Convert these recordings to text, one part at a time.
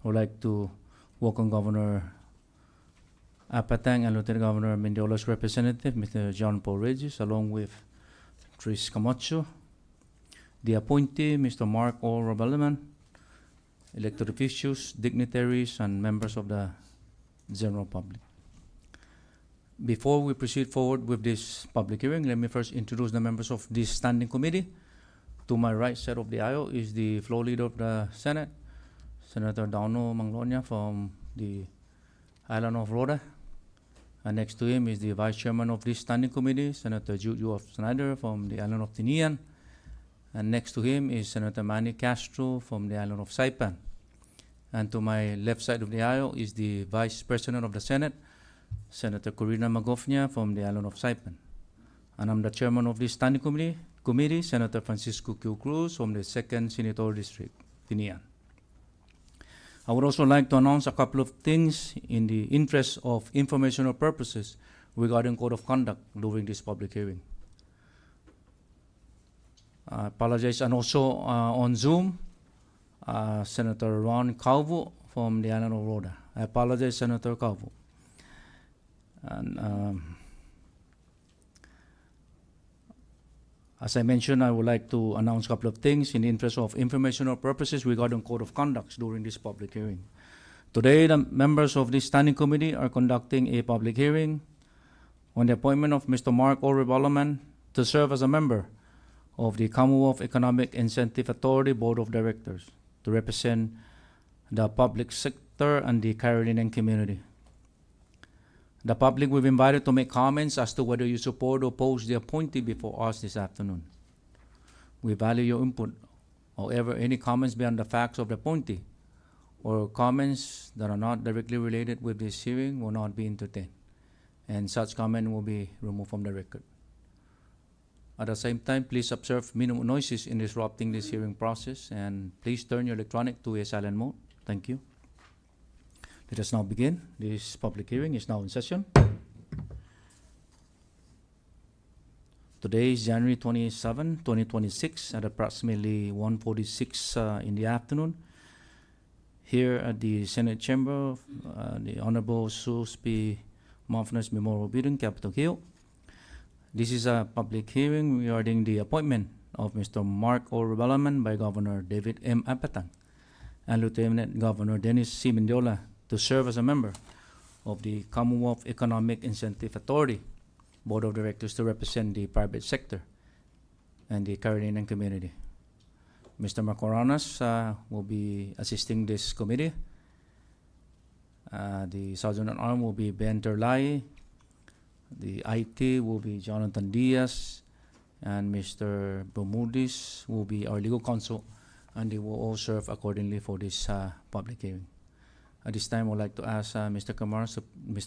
would like to welcome Governor Apatang and Lieutenant Governor Mendiola's representative, Mr. John Paul Regis, along with Tris Camacho, the appointee, Mr. Mark O. Rebelliman, elected officials, dignitaries, and members of the general public. Before we proceed forward with this public hearing, let me first introduce the members of this standing committee. To my right side of the aisle is the floor leader of the Senate, Senator Dauno Manglonia from the island of Rhoda. And next to him is the vice chairman of this standing committee, Senator Jude of Snyder from the island of Tinian. And next to him is Senator Manny Castro from the island of Saipan. And to my left side of the aisle is the vice president of the Senate, Senator Corina Magofnia from the island of Saipan. And I'm the chairman of this standing committee, Senator Francisco Q. Cruz from the 2nd Senatorial District, Tinian. I would also like to announce a couple of things in the interest of informational purposes regarding code of conduct during this public hearing. I apologize. And also on Zoom, Senator Ron Calvo from the island of Rhoda. I apologize, Senator Calvo. And as I mentioned, I would like to announce a couple of things in the interest of informational purposes regarding code of conduct during this public hearing. Today, the members of this standing committee are conducting a public hearing on the appointment of Mr. Mark O. Rebelliman to serve as a member of the Commonwealth Economic Incentive Authority Board of Directors to represent the public sector and the Carolinian community. The public will be invited to make comments as to whether you support or oppose the appointee before us this afternoon. We value your input. However, any comments beyond the facts of the appointee or comments that are not directly related with this hearing will not be entertained, and such comment will be removed from the record. At the same time, please observe minimum noises in disrupting this hearing process, and please turn your electronic to a silent mode. Thank you. Let us now begin. This public hearing is now in session. Today is January 27, 2026 at approximately 1:46 in the afternoon. Here at the Senate Chamber of the Honorable Sus P. Monfnes Memorial Building, Capitol Hill. This is a public hearing regarding the appointment of Mr. Mark O. Rebelliman by Governor David M. Apatang and Lieutenant Governor Dennis C. Mendiola to serve as a member of the Commonwealth Economic Incentive Authority Board of Directors to represent the private sector and the Carolinian community. Mr. Macoranas will be assisting this committee. The Sergeant at Arms will be Ben Terlai. The IT will be Jonathan Diaz, and Mr. Bermudez will be our legal counsel, and they will all serve accordingly for this public hearing. At this time, I would like to ask Mr.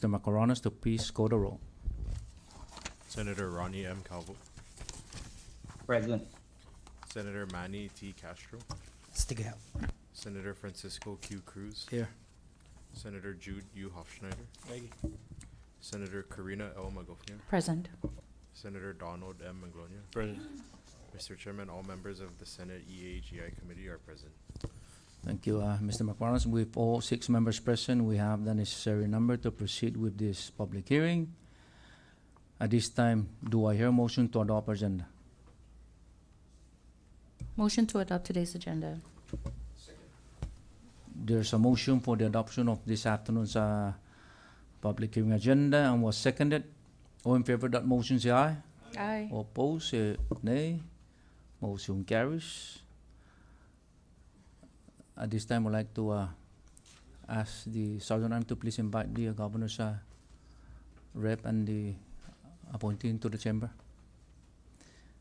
Macoranas to please call the roll. Senator Ronnie M. Calvo. Present. Senator Manny T. Castro. Stick it out. Senator Francisco Q. Cruz. Here. Senator Jude U. Hofschneider. Senator Corina L. Magofnia. Present. Senator Donald M. Manglonia. Present. Mr. Chairman, all members of the Senate EAGI committee are present. Thank you, Mr. Macoranas. With all 6 members present, we have the necessary number to proceed with this public hearing. At this time, do I hear a motion to adopt agenda? Motion to adopt today's agenda. There's a motion for the adoption of this afternoon's public hearing agenda and was seconded. All in favor of that motion, say aye. Aye. Opposed, say nay. Motion carries. At this time, I'd like to ask the Sergeant at Arms to please invite the Governor's rep and the appointee into the chamber.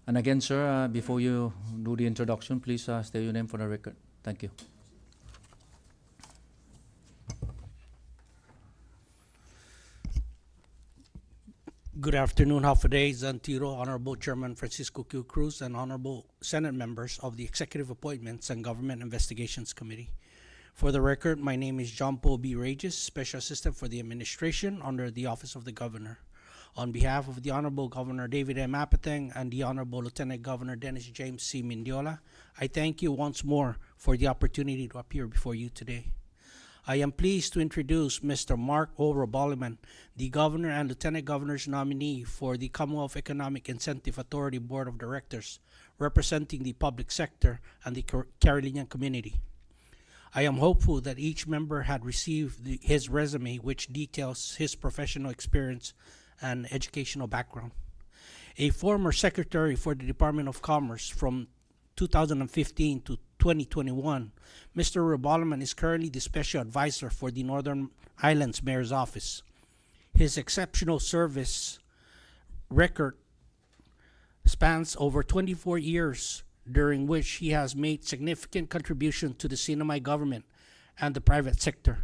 And again, sir, before you do the introduction, please state your name for the record. Thank you. Good afternoon, Hafaday, Zantiro, Honorable Chairman Francisco Q. Cruz, and Honorable Senate members of the Executive Appointments and Government Investigations Committee. For the record, my name is John Paul B. Regis, Special Assistant for the Administration under the Office of the Governor. On behalf of the Honorable Governor David M. Apatang and the Honorable Lieutenant Governor Dennis James C. Mendiola, I thank you once more for the opportunity to appear before you today. I am pleased to introduce Mr. Mark O. Roboliman, the Governor and Lieutenant Governor's nominee for the Commonwealth Economic Incentive Authority Board of Directors, representing the public sector and the Carolinian community. I am hopeful that each member had received his resume, which details his professional experience and educational background. A former secretary for the Department of Commerce from 2015 to 2021, Mr. Roboliman is currently the Special Advisor for the Northern Islands Mayor's Office. His exceptional service record spans over 24 years, during which he has made significant contribution to the Sinai government and the private sector.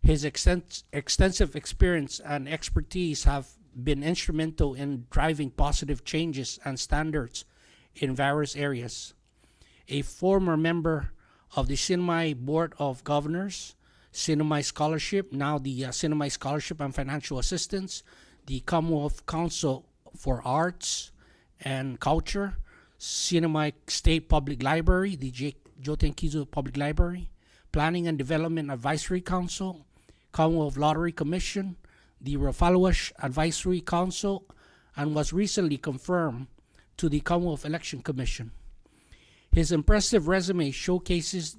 His extensive experience and expertise have been instrumental in driving positive changes and standards in various areas. A former member of the Sinai Board of Governors, Sinai Scholarship, now the Sinai Scholarship and Financial Assistance, the Commonwealth Council for Arts and Culture, Sinai State Public Library, the Jotenkizu Public Library, Planning and Development Advisory Council, Commonwealth Lottery Commission, the Rafaluash Advisory Council, and was recently confirmed to the Commonwealth Election Commission. His impressive resume showcases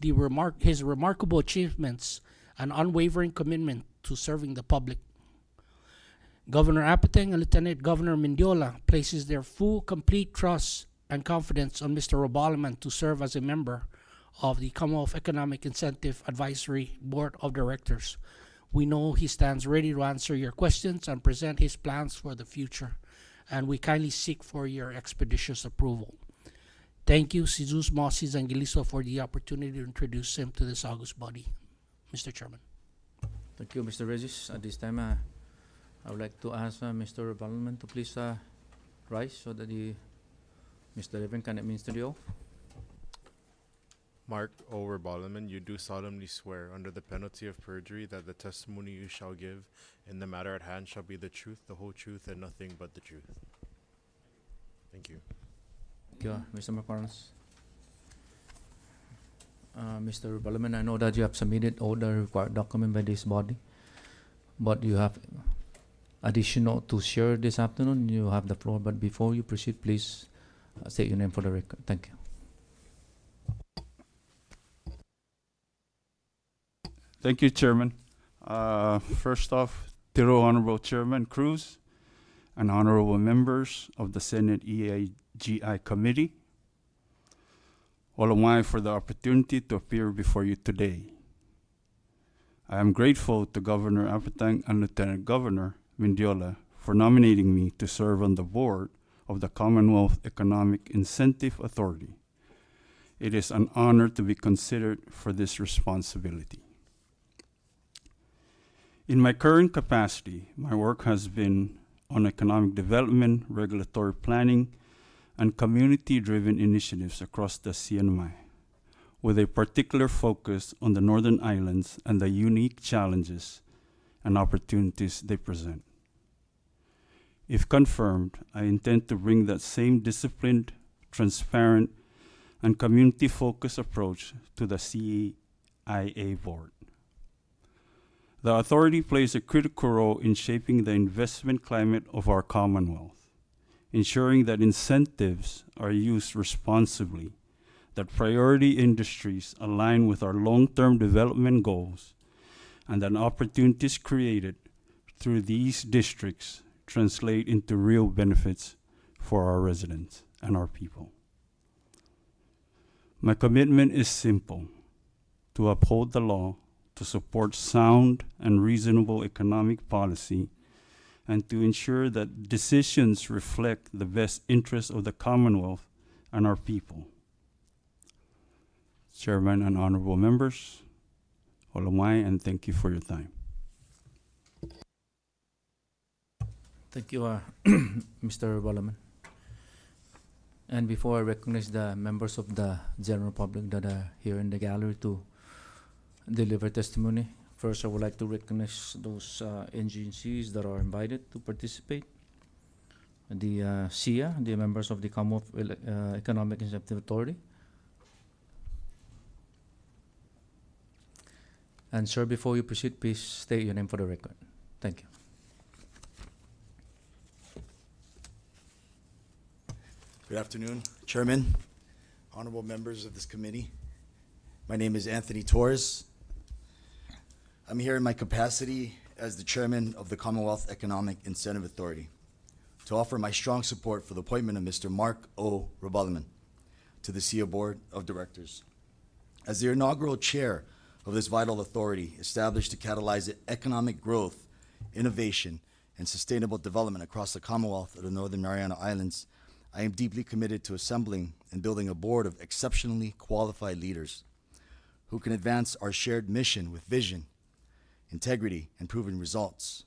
his remarkable achievements and unwavering commitment to serving the public. Governor Apateng and Lieutenant Governor Mendiola places their full, complete trust and confidence on Mr. Roboliman to serve as a member of the Commonwealth Economic Incentive Advisory Board of Directors. We know he stands ready to answer your questions and present his plans for the future, and we kindly seek for your expeditious approval. Thank you, Jesus Moses Angeliso, for the opportunity to introduce him to this august body. Mr. Chairman. Thank you, Mr. Regis. At this time, I would like to ask Mr. Roboliman to please rise so that Mr. Levin can administer the oath. Mark O. Roboliman, you do solemnly swear under the penalty of perjury that the testimony you shall give in the matter at hand shall be the truth, the whole truth, and nothing but the truth. Thank you. Thank you, Mr. McCarnes. Mr. Roboliman, I know that you have submitted all the required documents by this body, but you have additional to share this afternoon. You have the floor, but before you proceed, please state your name for the record. Thank you. Thank you, Chairman. First off, Tiro Honorable Chairman Cruz and honorable members of the Senate EAGI Committee, Olamai for the opportunity to appear before you today. I am grateful to Governor Apateng and Lieutenant Governor Mendiola for nominating me to serve on the board of the Commonwealth Economic Incentive Authority. It is an honor to be considered for this responsibility. In my current capacity, my work has been on economic development, regulatory planning, and community-driven initiatives across the CNMI, with a particular focus on the Northern Islands and the unique challenges and opportunities they present. If confirmed, I intend to bring that same disciplined, transparent, and community-focused approach to the CIA board. The authority plays a critical role in shaping the investment climate of our Commonwealth, ensuring that incentives are used responsibly, that priority industries align with our long-term development goals, and that opportunities created through these districts translate into real benefits for our residents and our people. My commitment is simple: to uphold the law, to support sound and reasonable economic policy, and to ensure that decisions reflect the best interests of the Commonwealth and our people. Chairman and honorable members, Olamai, and thank you for your time. Thank you, Mr. Roboliman. And before I recognize the members of the general public that are here in the gallery to deliver testimony, first I would like to recognize those agencies that are invited to participate. The SIA, the members of the Commonwealth Economic Incentive Authority. And sir, before you proceed, please state your name for the record. Thank you. Good afternoon, Chairman, honorable members of this committee. My name is Anthony Torres. I'm here in my capacity as the chairman of the Commonwealth Economic Incentive Authority to offer my strong support for the appointment of Mr. Mark O. Rebalaman to the SEA Board of Directors. As the inaugural chair of this vital authority established to catalyze economic growth, innovation, and sustainable development across the Commonwealth of the Northern Mariana Islands, I am deeply committed to assembling and building a board of exceptionally qualified leaders who can advance our shared mission with vision, integrity, and proven results.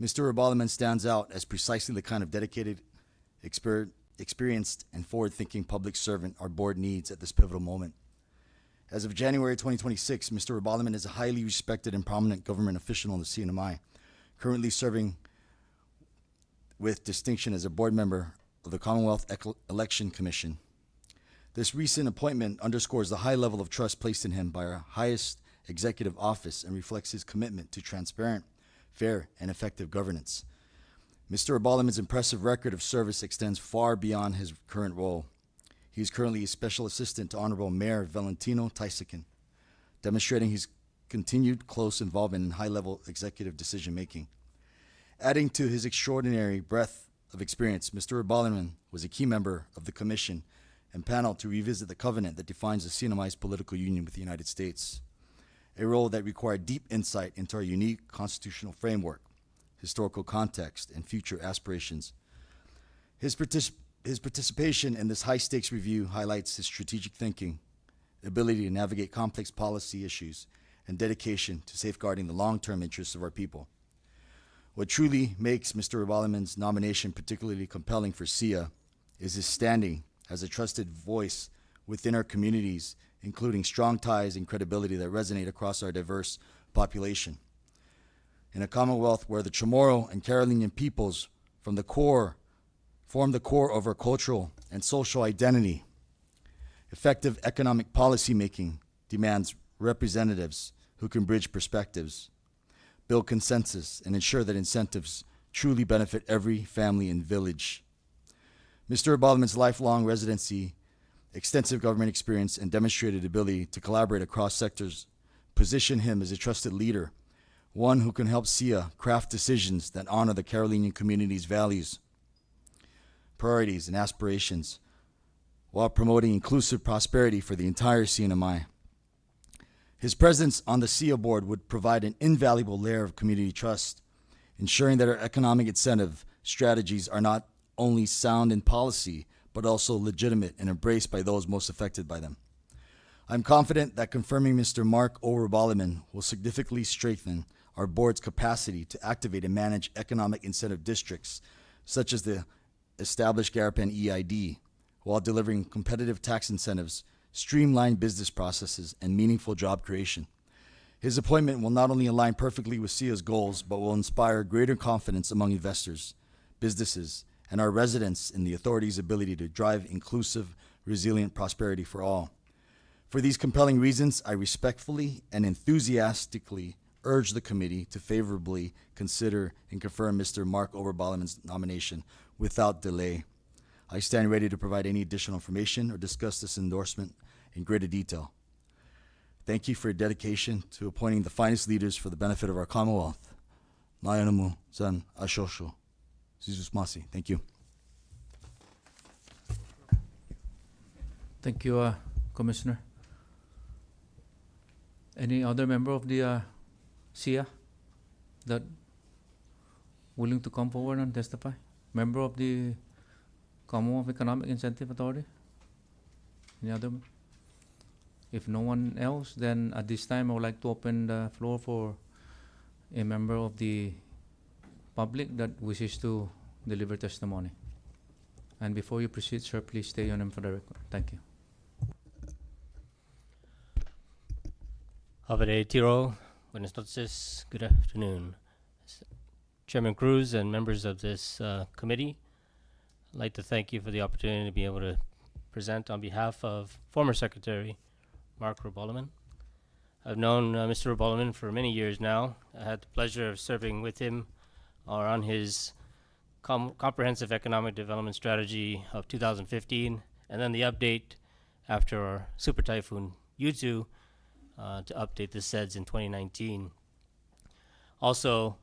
Mr. Rebalaman stands out as precisely the kind of dedicated, experienced, and forward-thinking public servant our board needs at this pivotal moment. As of January 2026, Mr. Rebalaman is a highly respected and prominent government official in the CNMI, currently serving with distinction as a board member of the Commonwealth Election Commission. This recent appointment underscores the high level of trust placed in him by our highest executive office and reflects his commitment to transparent, fair, and effective governance. Mr. Rebalaman's impressive record of service extends far beyond his current role. He is currently a special assistant to Honorable Mayor Valentino Taisakin, demonstrating his continued close involvement in high-level executive decision-making. Adding to his extraordinary breadth of experience, Mr. Rebalaman was a key member of the commission and panel to revisit the covenant that defines the CNMI's political union with the United States, a role that required deep insight into our unique constitutional framework, historical context, and future aspirations. His participation in this high-stakes review highlights his strategic thinking, ability to navigate complex policy issues, and dedication to safeguarding the long-term interests of our people. What truly makes Mr. Rebalaman's nomination particularly compelling for SEA is his standing as a trusted voice within our communities, including strong ties and credibility that resonate across our diverse population. In a Commonwealth where the Chamorro and Carolinian peoples form the core of our cultural and social identity, effective economic policymaking demands representatives who can bridge perspectives, build consensus, and ensure that incentives truly benefit every family and village. Mr. Rebalaman's lifelong residency, extensive government experience, and demonstrated ability to collaborate across sectors position him as a trusted leader, one who can help SEA craft decisions that honor the Carolinian community's values, priorities, and aspirations, while promoting inclusive prosperity for the entire CNMI. His presence on the SEA board would provide an invaluable layer of community trust, ensuring that our economic incentive strategies are not only sound in policy, but also legitimate and embraced by those most affected by them. I'm confident that confirming Mr. Mark O. Rebalaman will significantly strengthen our board's capacity to activate and manage economic incentive districts, such as the established Garapan EID, while delivering competitive tax incentives, streamlined business processes, and meaningful job creation. His appointment will not only align perfectly with SEA's goals, but will inspire greater confidence among investors, businesses, and our residents in the authority's ability to drive inclusive, resilient prosperity for all. For these compelling reasons, I respectfully and enthusiastically urge the committee to favorably consider and confirm Mr. Mark O. Rebalaman's nomination without delay. I stand ready to provide any additional information or discuss this endorsement in greater detail. Thank you for your dedication to appointing the finest leaders for the benefit of our Commonwealth. NMCL Sen EAGI. Thank you. Thank you, Commissioner. Any other member of the SEA that willing to come forward and testify? Member of the Commonwealth Economic Incentive Authority? Any other? If no one else, then at this time I would like to open the floor for a member of the public that wishes to deliver testimony. And before you proceed, sir, please state your name for the record. Thank you. Havare Tiro, buenas noches, good afternoon. Chairman Cruz and members of this committee, I'd like to thank you for the opportunity to be able to present on behalf of former Secretary Mark Rebalaman. I've known Mr. Boloman for many years now. I had the pleasure of serving with him or on his comprehensive economic development strategy of 2015, and then the update after Super Typhoon Yutu to update the SEDS in 2019. Also,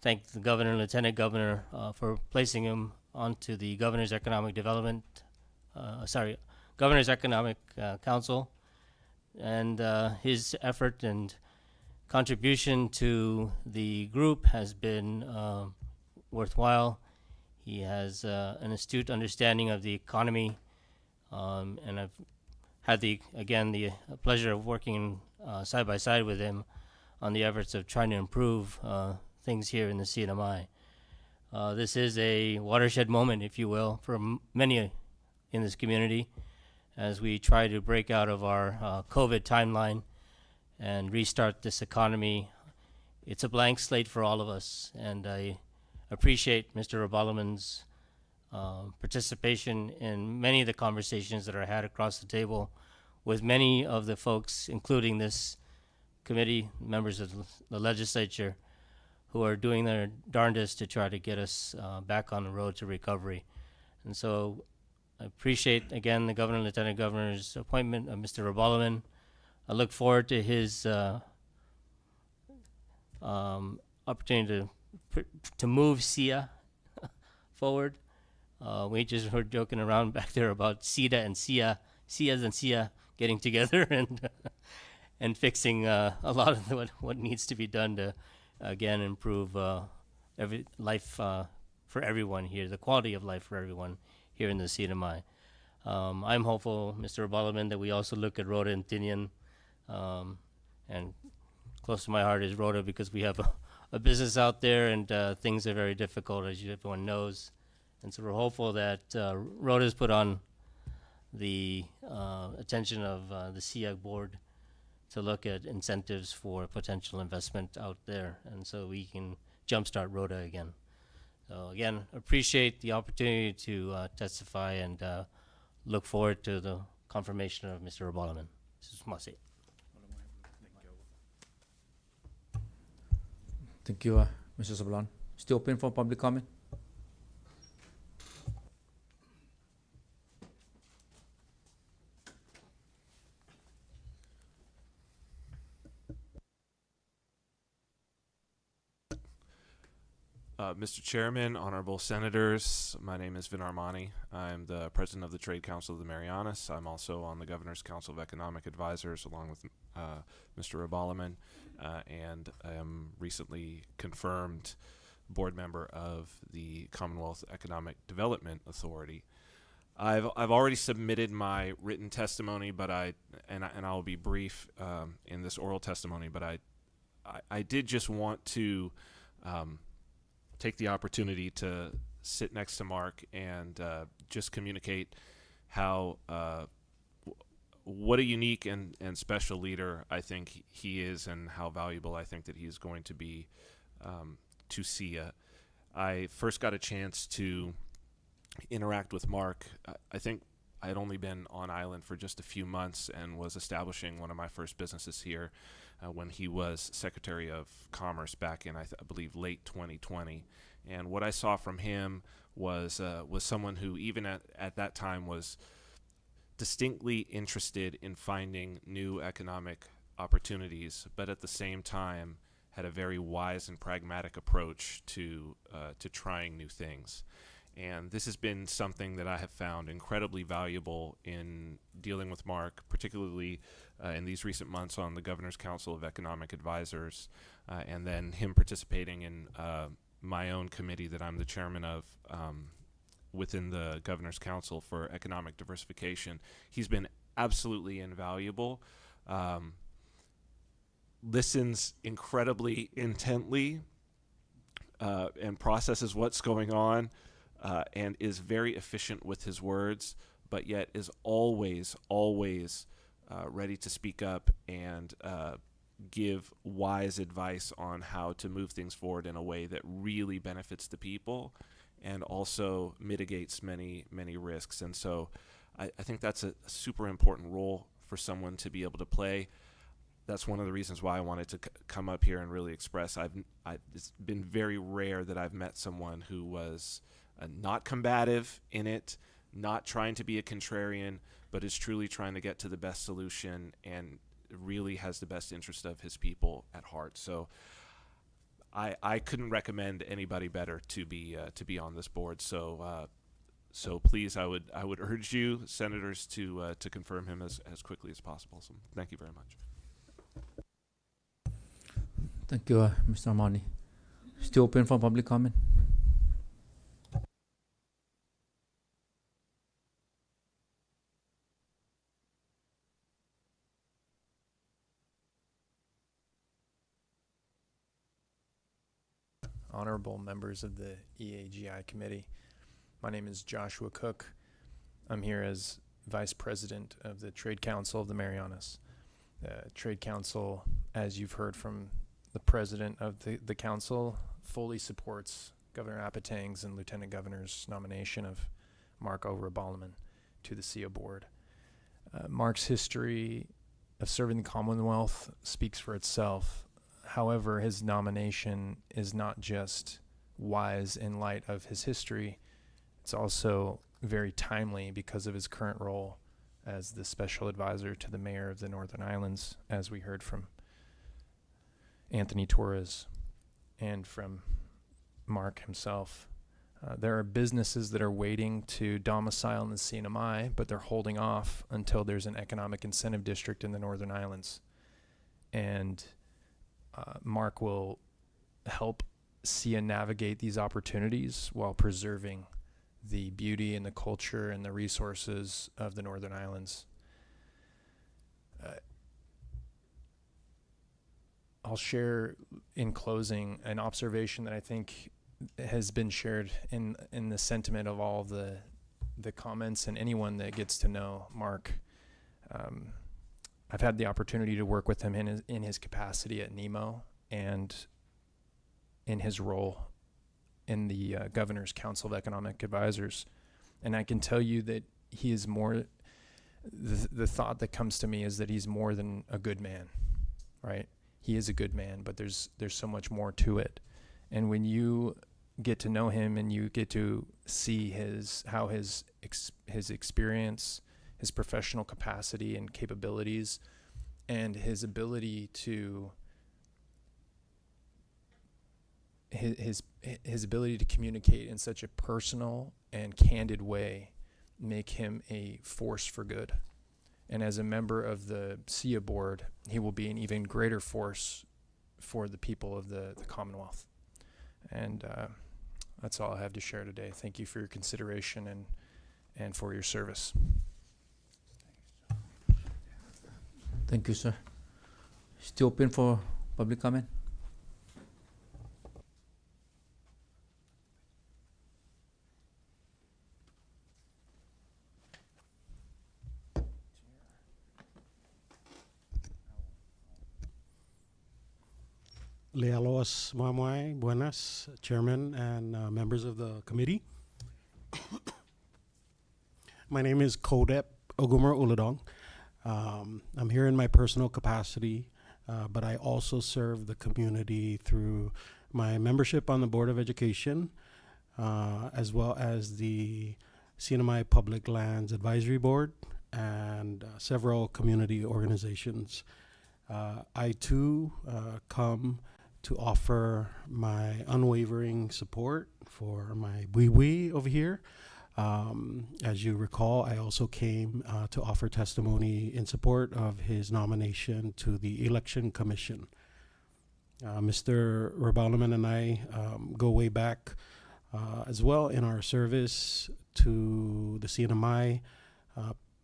thank the governor and lieutenant governor for placing him onto the governor's economic development, governor's economic council, and his effort and contribution to the group has been worthwhile. He has an astute understanding of the economy, and I've had the pleasure of working side by side with him on the efforts of trying to improve things here in the CNMI. This is a watershed moment, if you will, for many in this community as we try to break out of our COVID timeline and restart this economy. It's a blank slate for all of us, and I appreciate Mr. Boloman's participation in many of the conversations that are had across the table with many of the folks, including this committee, members of the legislature, who are doing their darndest to try to get us back on the road to recovery. And so I appreciate, again, the governor and lieutenant governor's appointment of Mr. Boloman. I look forward to his opportunity to move SIA forward. We just were joking around back there about SIDA and SIA, SIAs and SIA getting together and fixing a lot of what needs to be done to, again, improve every life for everyone here, the quality of life for everyone here in the CNMI. I'm hopeful, Mr. Boloman, that we also look at Rhoda and Tinian, and close to my heart is Rhoda because we have a business out there and things are very difficult, as everyone knows. And so we're hopeful that Rhoda's put on the attention of the SIAG board to look at incentives for potential investment out there, and so we can jumpstart Rhoda again. So again, appreciate the opportunity to testify and look forward to the confirmation of Mr. Boloman. This is Masi. Thank you, Mr. Sablan. Still open for public comment? Mr. Chairman, honorable senators, my name is Vin Armani. I'm the president of the Trade Council of the Marianas. I'm also on the Governor's Council of Economic Advisors along with Mr. Boloman, and I am recently confirmed board member of the Commonwealth Economic Development Authority. I've already submitted my written testimony, but I'll be brief in this oral testimony, but I did just want to take the opportunity to sit next to Mark and just communicate how what a unique and special leader I think he is, and how valuable I think that he is going to be to SIA. I first got a chance to interact with Mark. I think I had only been on island for just a few months and was establishing one of my first businesses here when he was Secretary of Commerce back in, I believe, late 2020. And what I saw from him was someone who, even at that time, was distinctly interested in finding new economic opportunities, but at the same time had a very wise and pragmatic approach to trying new things. And this has been something that I have found incredibly valuable in dealing with Mark, particularly in these recent months on the Governor's Council of Economic Advisors, and then him participating in my own committee that I'm the chairman of within the Governor's Council for Economic Diversification. He's been absolutely invaluable, listens incredibly intently, and processes what's going on, and is very efficient with his words, but yet is always ready to speak up and give wise advice on how to move things forward in a way that really benefits the people and also mitigates many risks. And so I think that's a super important role for someone to be able to play. That's one of the reasons why I wanted to come up here and really express. It's been very rare that I've met someone who was not combative in it, not trying to be a contrarian, but is truly trying to get to the best solution and really has the best interest of his people at heart. So I couldn't recommend anybody better to be on this board. So please, I would urge you, senators, to confirm him as quickly as possible. So thank you very much. Thank you, Mr. Armani. Still open for public comment. Honorable members of the EAGI committee. My name is Joshua Cook. I'm here as Vice President of the Trade Council of the Marianas. The Trade Council, as you've heard from the President of the Council, fully supports Governor Apatang's and Lieutenant Governor's nomination of Mark O. Rebalaman to the CEO board. Mark's history of serving the Commonwealth speaks for itself. However, his nomination is not just wise in light of his history, it's also very timely because of his current role as the special advisor to the mayor of the Northern Islands, as we heard from Anthony Torres and from Mark himself. There are businesses that are waiting to domicile in the CNMI, but they're holding off until there's an economic incentive district in the Northern Islands. And Mark will help SIA navigate these opportunities while preserving the beauty and the culture and the resources of the Northern Islands. I'll share in closing an observation that I think has been shared in the sentiment of all of the comments and anyone that gets to know Mark. I've had the opportunity to work with him in his capacity at NEMO and in his role in the Governor's Council of Economic Advisors. And I can tell you that he is more, the thought that comes to me is that he's more than a good man, right? He is a good man, but there's so much more to it. And when you get to know him and you get to see how his experience, his professional capacity and capabilities, and his ability to his ability to communicate in such a personal and candid way make him a force for good. And as a member of the SIA board, he will be an even greater force for the people of the Commonwealth. And that's all I have to share today. Thank you for your consideration and for your service. Thank you, sir. Still open for public comment? Lealoas Mamuay, buenas, Chairman and members of the committee. My name is Kodep Ogumar Uladong. I'm here in my personal capacity, but I also serve the community through my membership on the Board of Education, as well as the CNMI Public Lands Advisory Board and several community organizations. I too come to offer my unwavering support for my wee over here. As you recall, I also came to offer testimony in support of his nomination to the Election Commission. Mr. Rebalaman and I go way back as well in our service to the CNMI,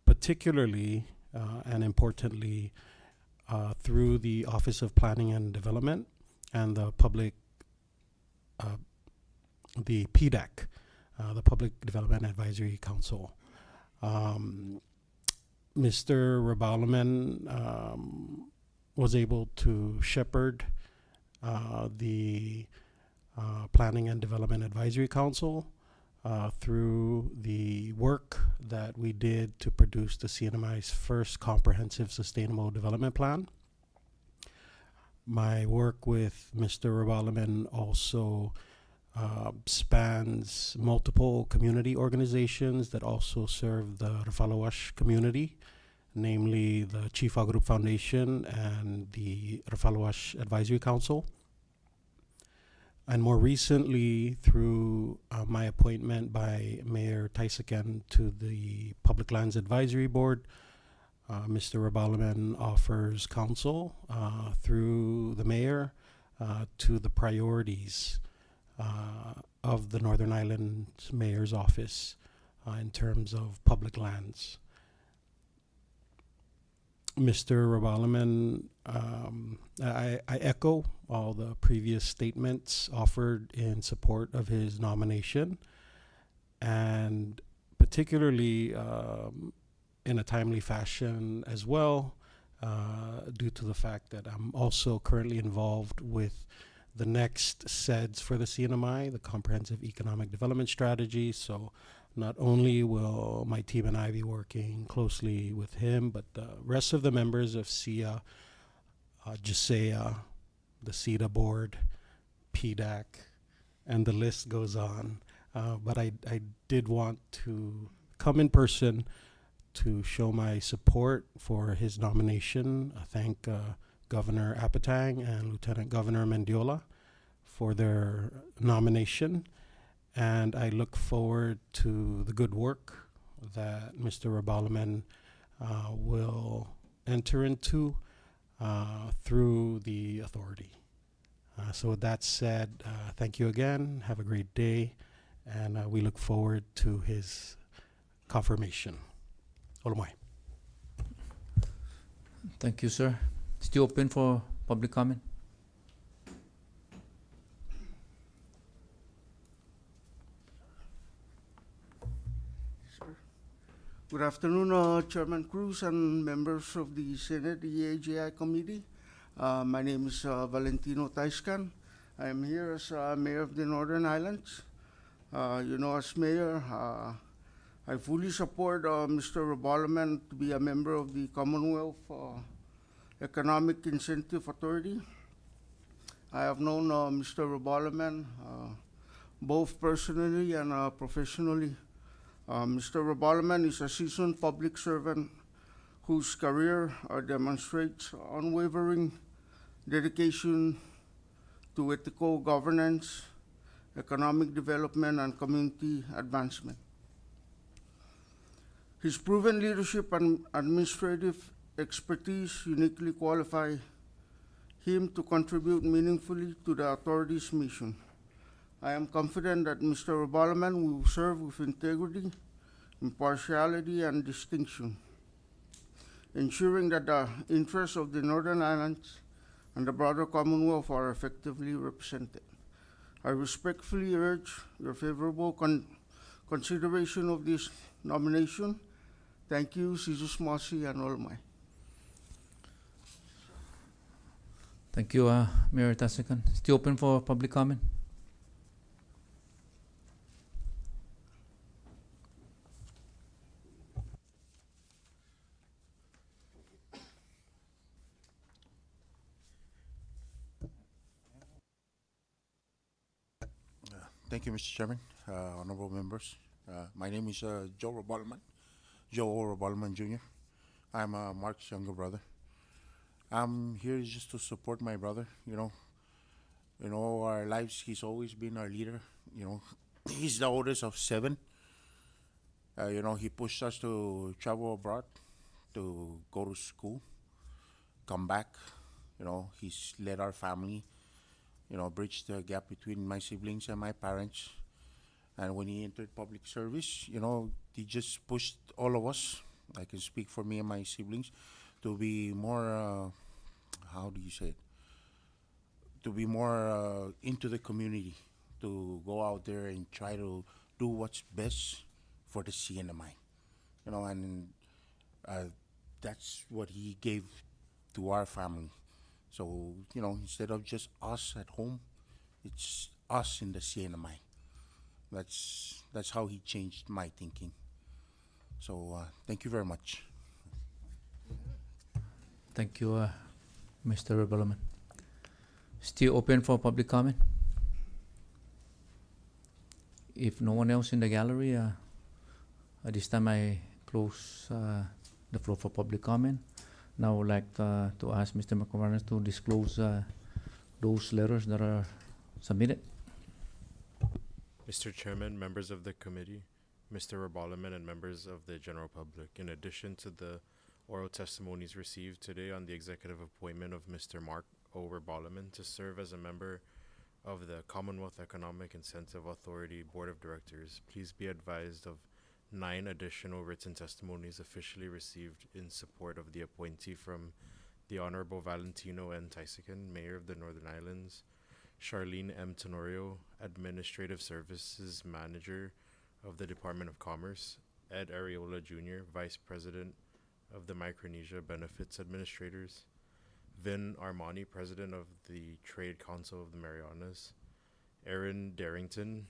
particularly and importantly through the Office of Planning and Development and the the PDAC, the Public Development Advisory Council. Mr. Rebalaman was able to shepherd the Planning and Development Advisory Council through the work that we did to produce the CNMI's first comprehensive sustainable development plan. My work with Mr. Rebalaman also spans multiple community organizations that also serve the Rafalawash community, namely the Chifa Group Foundation and the Rafalawash Advisory Council. And more recently, through my appointment by Mayor Taisaken to the Public Lands Advisory Board, Mr. Rebalaman offers counsel through the mayor to the priorities of the Northern Ireland Mayor's Office in terms of public lands. Mr. Rebalaman, I echo all the previous statements offered in support of his nomination, and particularly in a timely fashion as well, due to the fact that I'm also currently involved with the next SEDS for the CNMI, the Comprehensive Economic Development Strategy. So not only will my team and I be working closely with him, but the rest of the members of SIA, JSEA, the CETA board, PDAC, and the list goes on. But I did want to come in person to show my support for his nomination. I thank Governor Apatang and Lieutenant Governor Mendiola for their nomination, and I look forward to the good work that Mr. Rebalaman will enter into through the authority. So with that said, thank you again, have a great day, and we look forward to his confirmation. Olumai. Thank you, sir. Still open for public comment? Good afternoon, Chairman Cruz and members of the Senate EAGI committee. My name is Valentino Taiscan. I am here as Mayor of the Northern Islands. As Mayor, I fully support Mr. Rebalaman to be a member of the Commonwealth Economic Incentive Authority. I have known Mr. Rebalaman both personally and professionally. Mr. Rebalaman is a seasoned public servant whose career demonstrates unwavering dedication to ethical governance, economic development, and community advancement. His proven leadership and administrative expertise uniquely qualify him to contribute meaningfully to the authority's mission. I am confident that Mr. Rebalaman will serve with integrity, impartiality, and distinction, ensuring that the interests of the Northern Islands and the broader Commonwealth are effectively represented. I respectfully urge your favorable consideration of this nomination. Thank you, Jesus Masi and Olmai. Thank you, Mayor Tasikan. Still open for public comment? Thank you, Mr. Chairman, honorable members. My name is Joe Rebalaman Jr. I'm Mark's younger brother. I'm here just to support my brother. In all our lives, he's always been our leader. He's the oldest of 7. He pushed us to travel abroad, to go to school, come back. He's led our family, bridge the gap between my siblings and my parents. And when he entered public service, he just pushed all of us, I can speak for me and my siblings, to be more, how do you say it? To be more into the community, to go out there and try to do what's best for the CNMI. And that's what he gave to our family. So, instead of just us at home, it's us in the CNMI. That's how he changed my thinking. So thank you very much. Thank you, Mr. Rebelman. Still open for public comment? If no one else in the gallery, at this time I close the floor for public comment. Now I would like to ask Mr. McGovern to disclose those letters that are submitted. Mr. Chairman, members of the committee, Mr. Rebalaman, and members of the general public, in addition to the oral testimonies received today on the executive appointment of Mr. Mark O. Rebalaman to serve as a member of the Commonwealth Economic Incentive Authority Board of Directors, please be advised of 9 additional written testimonies officially received in support of the appointee from the Honorable Valentino N. Tysican, Mayor of the Northern Islands, Charlene M. Tenorio, Administrative Services Manager of the Department of Commerce, Ed Areola Jr., Vice President of the Micronesia Benefits Administrators, Vin Armani, President of the Trade Council of the Marianas, Aaron Darrington,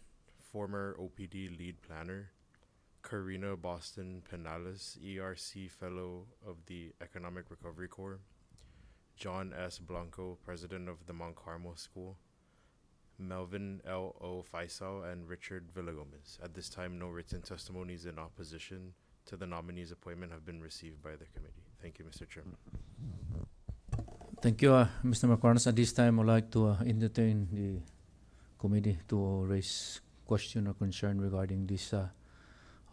former OPD Lead Planner, Karina Boston Penales, ERC Fellow of the Economic Recovery Corps, John S. Blanco, President of the Mount Carmel School, Melvin L. O. Faisal, and Richard Villagomez. At this time, no written testimonies in opposition to the nominee's appointment have been received by the committee. Thank you, Mr. Chairman. Thank you, Mr. McCarnes. At this time, I'd like to entertain the committee to raise question or concern regarding this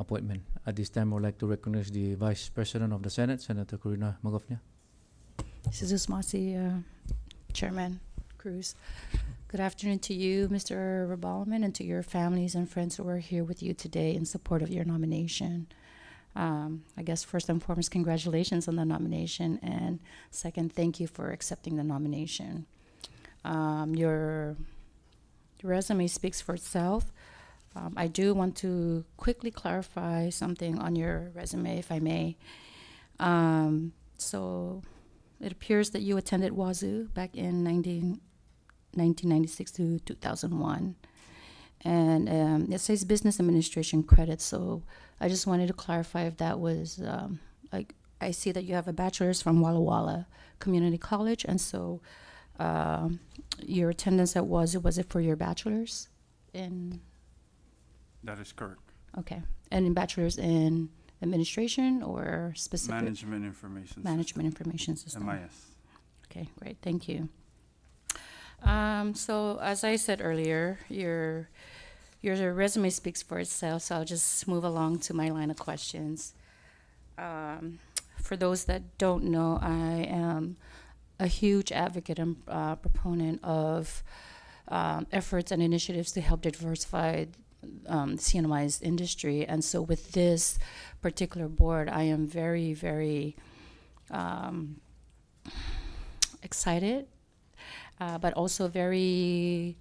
appointment. At this time, I would like to recognize the Vice President of the Senate, Senator Corina Magofnia. Sizus Masi, Chairman Cruz. Good afternoon to you, Mr. Rebalaman, and to your families and friends who are here with you today in support of your nomination. I guess first and foremost, congratulations on the nomination, and second, thank you for accepting the nomination. Your resume speaks for itself. I do want to quickly clarify something on your resume, if I may. So it appears that you attended Wazoo back in 1996 to 2001. And it says business administration credits, so I just wanted to clarify if that was, I see that you have a bachelor's from Walla Walla Community College, and so your attendance at Wazoo, was it for your bachelor's in? That is correct. Okay, and in bachelor's in administration or specific? Management Information Management Information System. MIS. Okay, great, thank you. So as I said earlier, your resume speaks for itself, so I'll just move along to my line of questions. For those that don't know, I am a huge advocate and proponent of efforts and initiatives to help diversify CNMI's industry. And so with this particular board, I am very, very excited, but also very,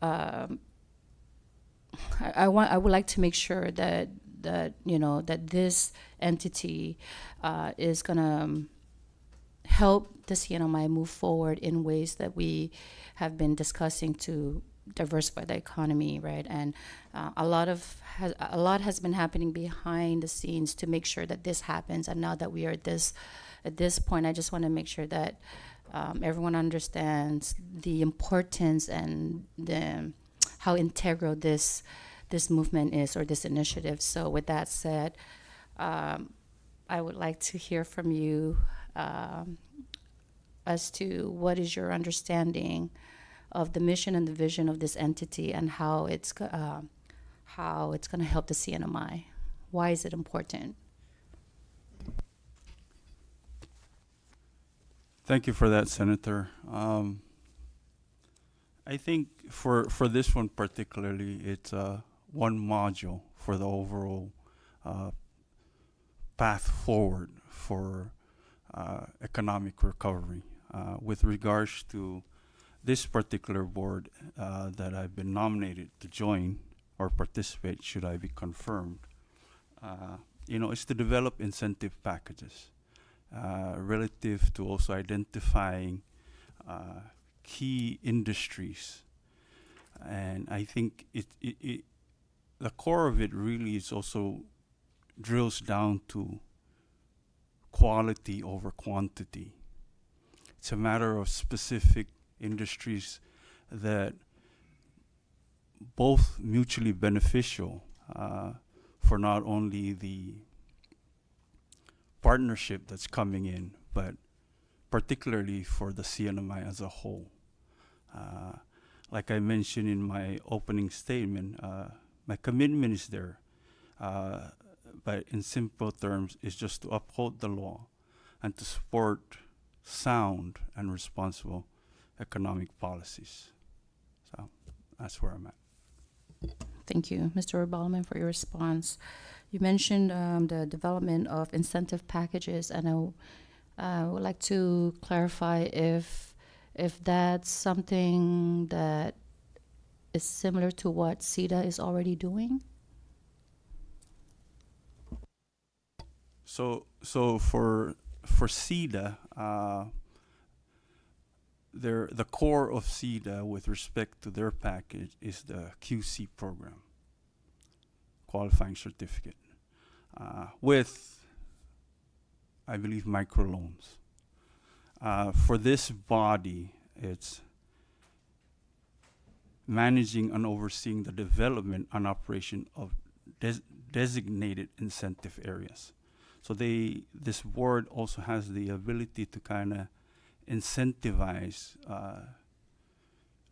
I would like to make sure that this entity is gonna help the CNMI move forward in ways that we have been discussing to diversify the economy, right? And a lot has been happening behind the scenes to make sure that this happens. And now that we are at this point, I just want to make sure that everyone understands the importance and how integral this movement is, or this initiative. So with that said, I would like to hear from you as to what is your understanding of the mission and the vision of this entity, and how it's going to help the CNMI. Why is it important? Thank you for that, Senator. I think for this one particularly, it's one module for the overall path forward for economic recovery. With regards to this particular board that I've been nominated to join or participate, should I be confirmed, is to develop incentive packages relative to also identifying key industries. And I think the core of it really is also drills down to quality over quantity. It's a matter of specific industries that both mutually beneficial for not only the partnership that's coming in, but particularly for the CNMI as a whole. Like I mentioned in my opening statement, my commitment is there, but in simple terms, it's just to uphold the law and to support sound and responsible economic policies. So that's where I'm at. Thank you, Mr. Oberlman, for your response. You mentioned the development of incentive packages, and I would like to clarify if that's something that is similar to what CETA is already doing. So for CETA, the core of CETA with respect to their package is the QC program, qualifying certificate, with, I believe, microloans. For this body, it's managing and overseeing the development and operation of designated incentive areas. So this board also has the ability to kind of incentivize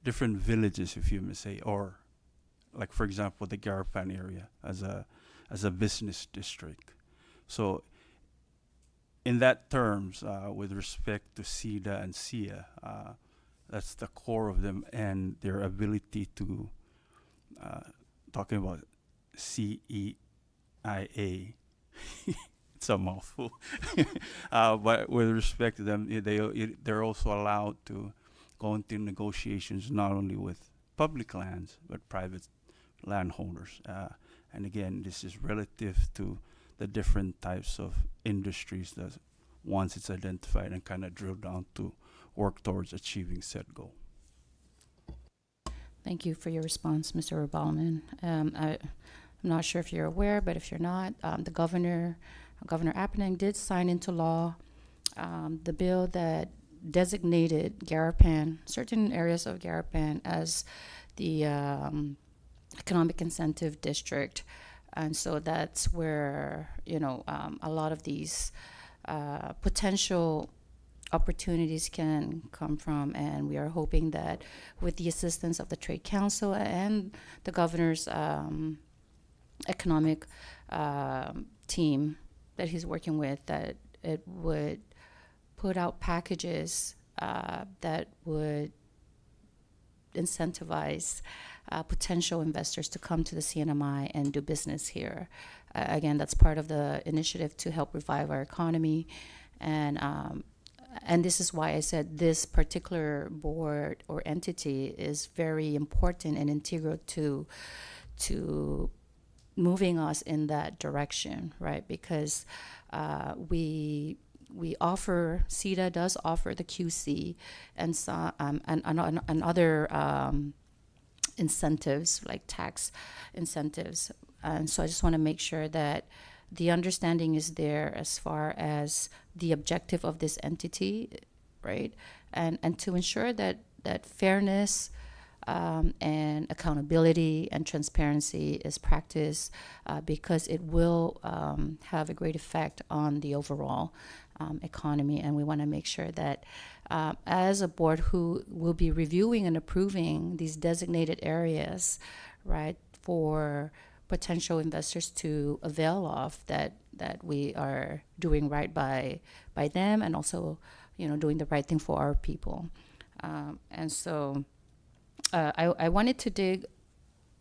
different villages, if you may say, or like, for example, the Garapan area as a business district. So in that terms, with respect to CETA and SIA, that's the core of them and their ability to, talking about CEIA, it's a mouthful. But with respect to them, they're also allowed to go into negotiations not only with public lands, but private landholders. And again, this is relative to the different types of industries that once it's identified and kind of drill down to work towards achieving said goal. Thank you for your response, Mr. Oberlman. I'm not sure if you're aware, but if you're not, the Governor Apponeeng did sign into law the bill that designated Garapan, certain areas of Garapan, as the economic incentive district. And so that's where, a lot of these potential opportunities can come from. And we are hoping that with the assistance of the Trade Council and the Governor's economic team that he's working with, that it would put out packages that would incentivize potential investors to come to the CNMI and do business here. Again, that's part of the initiative to help revive our economy. And this is why I said this particular board or entity is very important and integral to moving us in that direction, right? Because we offer, CETA does offer the QC and other incentives, like tax incentives. And so I just want to make sure that the understanding is there as far as the objective of this entity, right? And to ensure that fairness and accountability and transparency is practiced, because it will have a great effect on the overall economy. And we want to make sure that as a board who will be reviewing and approving these designated areas, right, for potential investors to avail of, that we are doing right by them, and also doing the right thing for our people. And so I wanted to dig,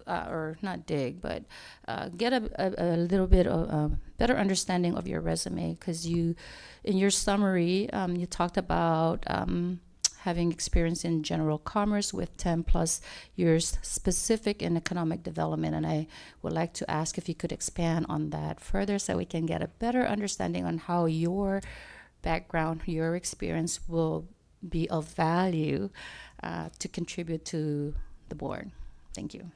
or not dig, but get a little bit of better understanding of your resume, because in your summary, you talked about having experience in general commerce with 10 plus years specific in economic development. And I would like to ask if you could expand on that further so we can get a better understanding on how your background, your experience will be of value to contribute to the board. Thank you.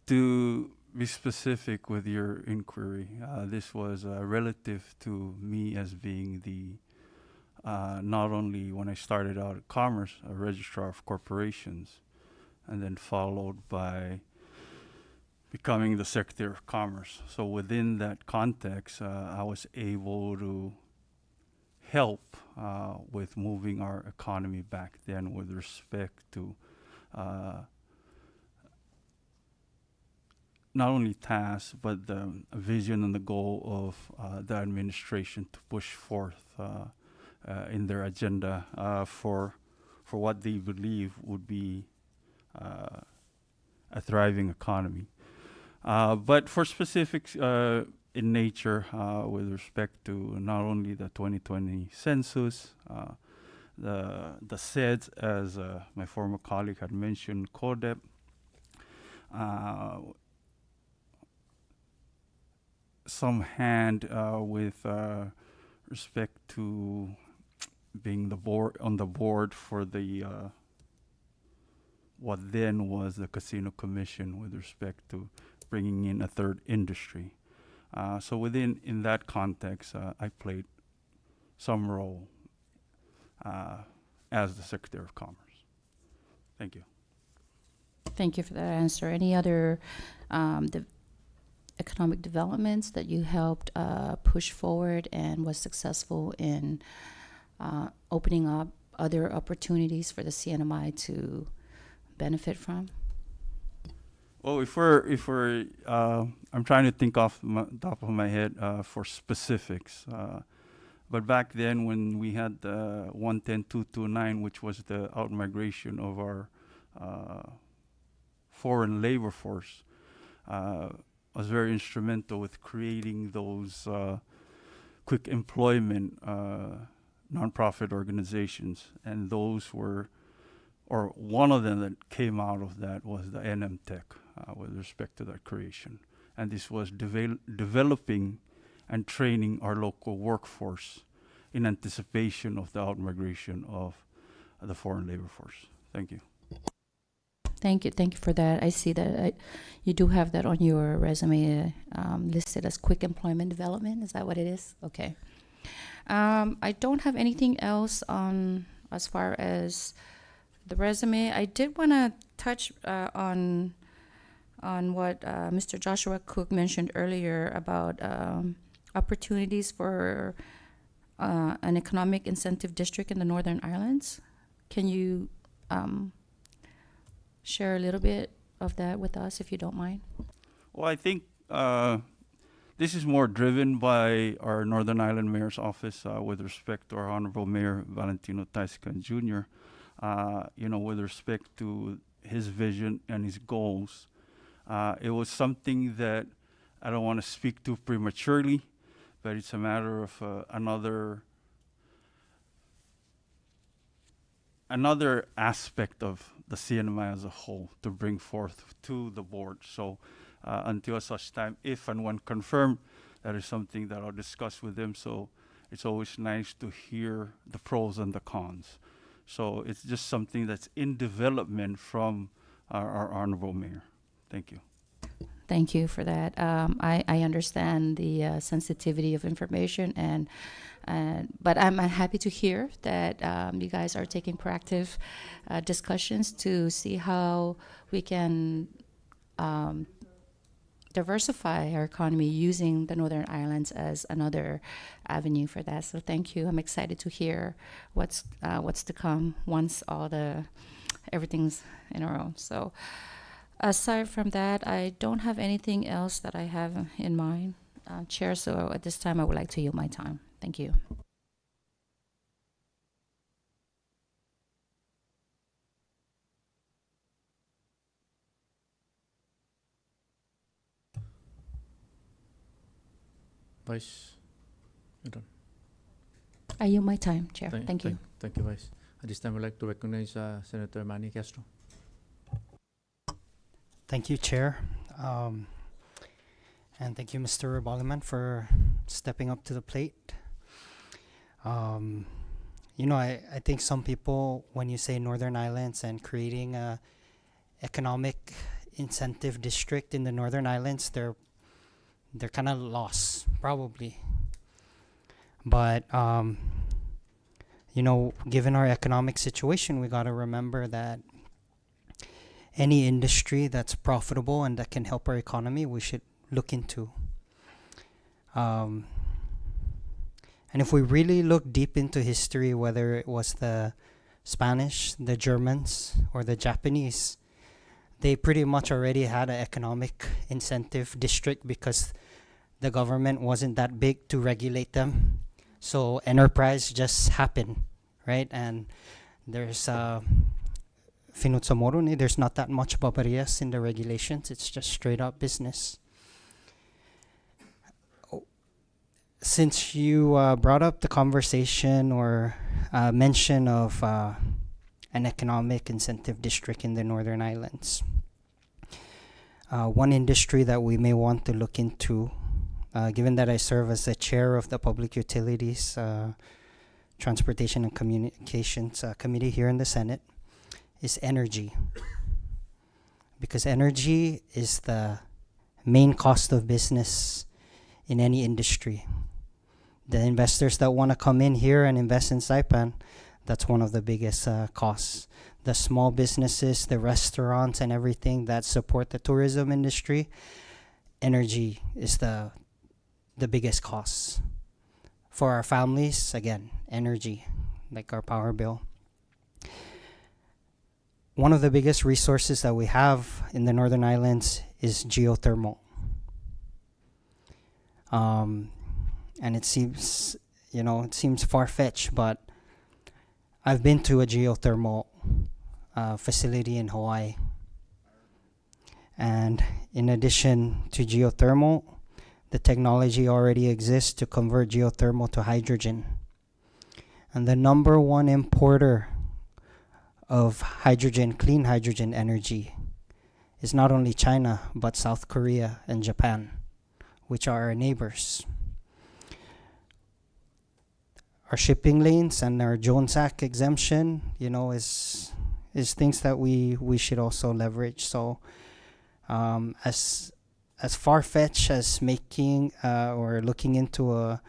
To be specific with your inquiry, this was relative to me as being the not only when I started out at Commerce, a registrar of corporations, and then followed by becoming the Secretary of Commerce. So within that context, I was able to help with moving our economy back then with respect to not only tasks, but the vision and the goal of the administration to push forth in their agenda for what they believe would be a thriving economy. But for specifics in nature, with respect to not only the 2020 census, the SEDS, as my former colleague had mentioned, CODEP, some hand with respect to being on the board for the what then was the Casino Commission with respect to bringing in a third industry. So in that context, I played some role as the Secretary of Commerce. Thank you. Thank you for that answer. Any other economic developments that you helped push forward and was successful in opening up other opportunities for the CNMI to benefit from? Well, if we're I'm trying to think off the top of my head for specifics. But back then, when we had the 110-229, which was the outmigration of our foreign labor force, was very instrumental with creating those quick employment nonprofit organizations, and those were, or one of them that came out of that was the NMTech with respect to that creation. And this was developing and training our local workforce in anticipation of the outmigration of the foreign labor force. Thank you. Thank you for that. I see that you do have that on your resume listed as quick employment development. Is that what it is? Okay. I don't have anything else on as far as the resume. I did want to touch on what Mr. Joshua Cook mentioned earlier about opportunities for an economic incentive district in the Northern Islands. Can you share a little bit of that with us, if you don't mind? Well, I think this is more driven by our Northern Ireland Mayor's Office with respect to our Honorable Mayor Valentino Taiscan Jr. With respect to his vision and his goals. It was something that I don't want to speak to prematurely, but it's a matter of another aspect of the CNMI as a whole to bring forth to the board. So until such time, if and when confirmed, that is something that I'll discuss with them. So it's always nice to hear the pros and the cons. So it's just something that's in development from our Honorable Mayor. Thank you. Thank you for that. I understand the sensitivity of information, but I'm happy to hear that you guys are taking proactive discussions to see how we can diversify our economy using the Northern Islands as another avenue for that. So thank you. I'm excited to hear what's to come once everything's in a row. So aside from that, I don't have anything else that I have in mind, Chair. So at this time, I would like to yield my time. Thank you. Vice, you're done. I yield my time, Chair. Thank you. Thank you, Vice. At this time, I'd like to recognize Senator Manny Castro. Thank you, Chair. And thank you, Mr. Boliman, for stepping up to the plate. I think some people, when you say Northern Islands and creating a economic incentive district in the Northern Islands, they're kind of lost probably. But given our economic situation, we got to remember that any industry that's profitable and that can help our economy, we should look into. And if we really look deep into history, whether it was the Spanish, the Germans, or the Japanese, they pretty much already had an economic incentive district because the government wasn't that big to regulate them. So enterprise just happened, right? And there's Finutsamoruni, there's not that much paparias in the regulations. It's just straight up business. Since you brought up the conversation or mention of an economic incentive district in the Northern Islands, one industry that we may want to look into, given that I serve as the chair of the Public Utilities, Transportation and Communications Committee here in the Senate, is energy. Because energy is the main cost of business in any industry. The investors that want to come in here and invest in Saipan, that's one of the biggest costs. The small businesses, the restaurants and everything that support the tourism industry, energy is the biggest cost. For our families, again, energy, like our power bill. One of the biggest resources that we have in the Northern Islands is geothermal. And it seems far-fetched, but I've been to a geothermal facility in Hawaii. And in addition to geothermal, the technology already exists to convert geothermal to hydrogen. And the number one importer of hydrogen, clean hydrogen energy, is not only China, but South Korea and Japan, which are our neighbors. Our shipping lanes and our Jones Act exemption, is things that we should also leverage. So, as far-fetched as making or looking into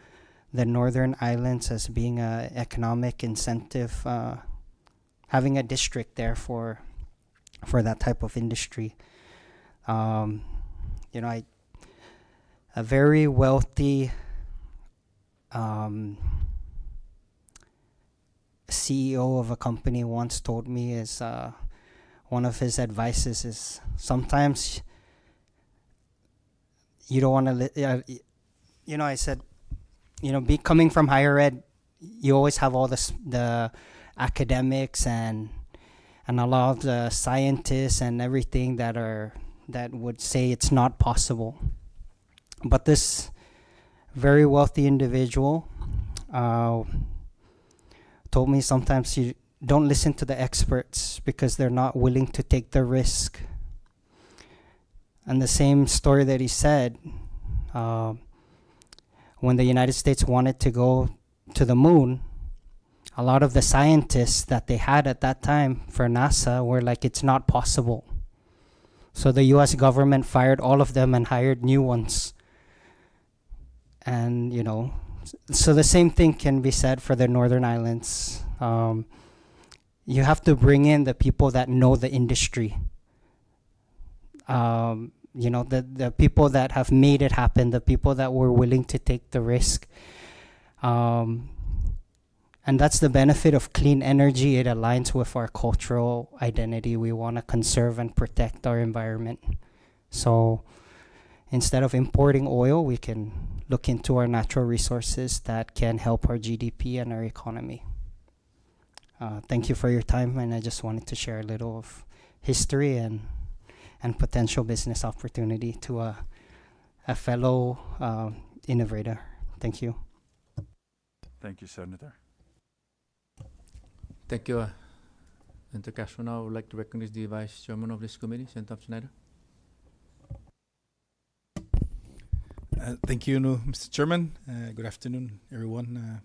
the Northern Islands as being an economic incentive, having a district there for that type of industry, a very wealthy CEO of a company once told me is one of his advices is sometimes you don't want to I said, coming from higher ed, you always have all the academics and a lot of the scientists and everything that would say it's not possible. But this very wealthy individual told me sometimes you don't listen to the experts because they're not willing to take the risk. And the same story that he said, when the United States wanted to go to the moon, a lot of the scientists that they had at that time for NASA were like, it's not possible. So the US government fired all of them and hired new ones. And, so the same thing can be said for the Northern Islands. You have to bring in the people that know the industry. The people that have made it happen, the people that were willing to take the risk. And that's the benefit of clean energy. It aligns with our cultural identity. We want to conserve and protect our environment. So instead of importing oil, we can look into our natural resources that can help our GDP and our economy. Thank you for your time, and I just wanted to share a little of history and potential business opportunity to a fellow innovator. Thank you. Thank you, Senator. Thank you, Senator Castro. Now I would like to recognize the Vice Chairman of this committee, Senator Schneider. Thank you, Mr. Chairman. Good afternoon, everyone.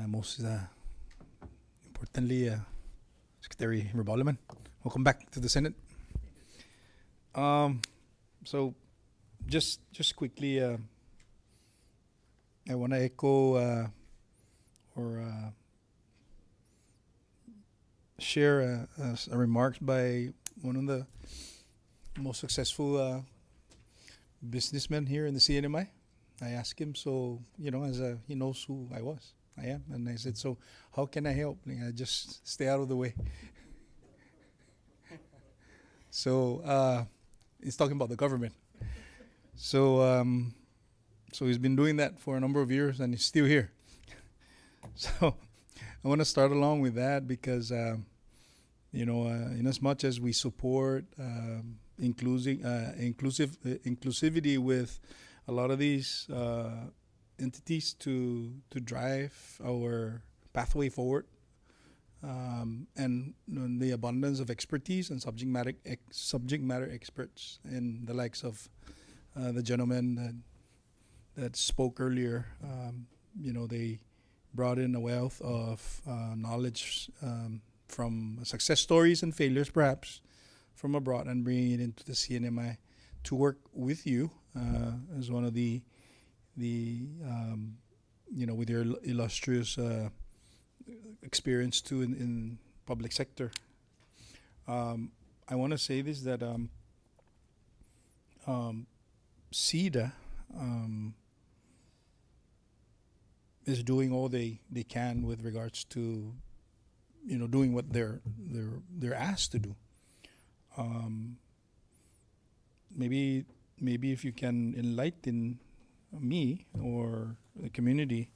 Most importantly, Secretary Rebolleman, welcome back to the Senate. So just quickly, I want to echo or share a remarks by one of the most successful businessmen here in the CNMI. I asked him, so he knows who I am, and I said, so how can I help? I just stay out of the way. So he's talking about the government. So he's been doing that for a number of years, and he's still here. So I want to start along with that because in as much as we support inclusivity with a lot of these entities to drive our pathway forward, and the abundance of expertise and subject matter experts, and the likes of the gentleman that spoke earlier. They brought in a wealth of knowledge from success stories and failures, perhaps from abroad, and bringing it into the CNMI to work with you as one of the with your illustrious experience too in public sector. I want to say this, that CEDA is doing all they can with regards to doing what they're asked to do. Maybe if you can enlighten me or the community,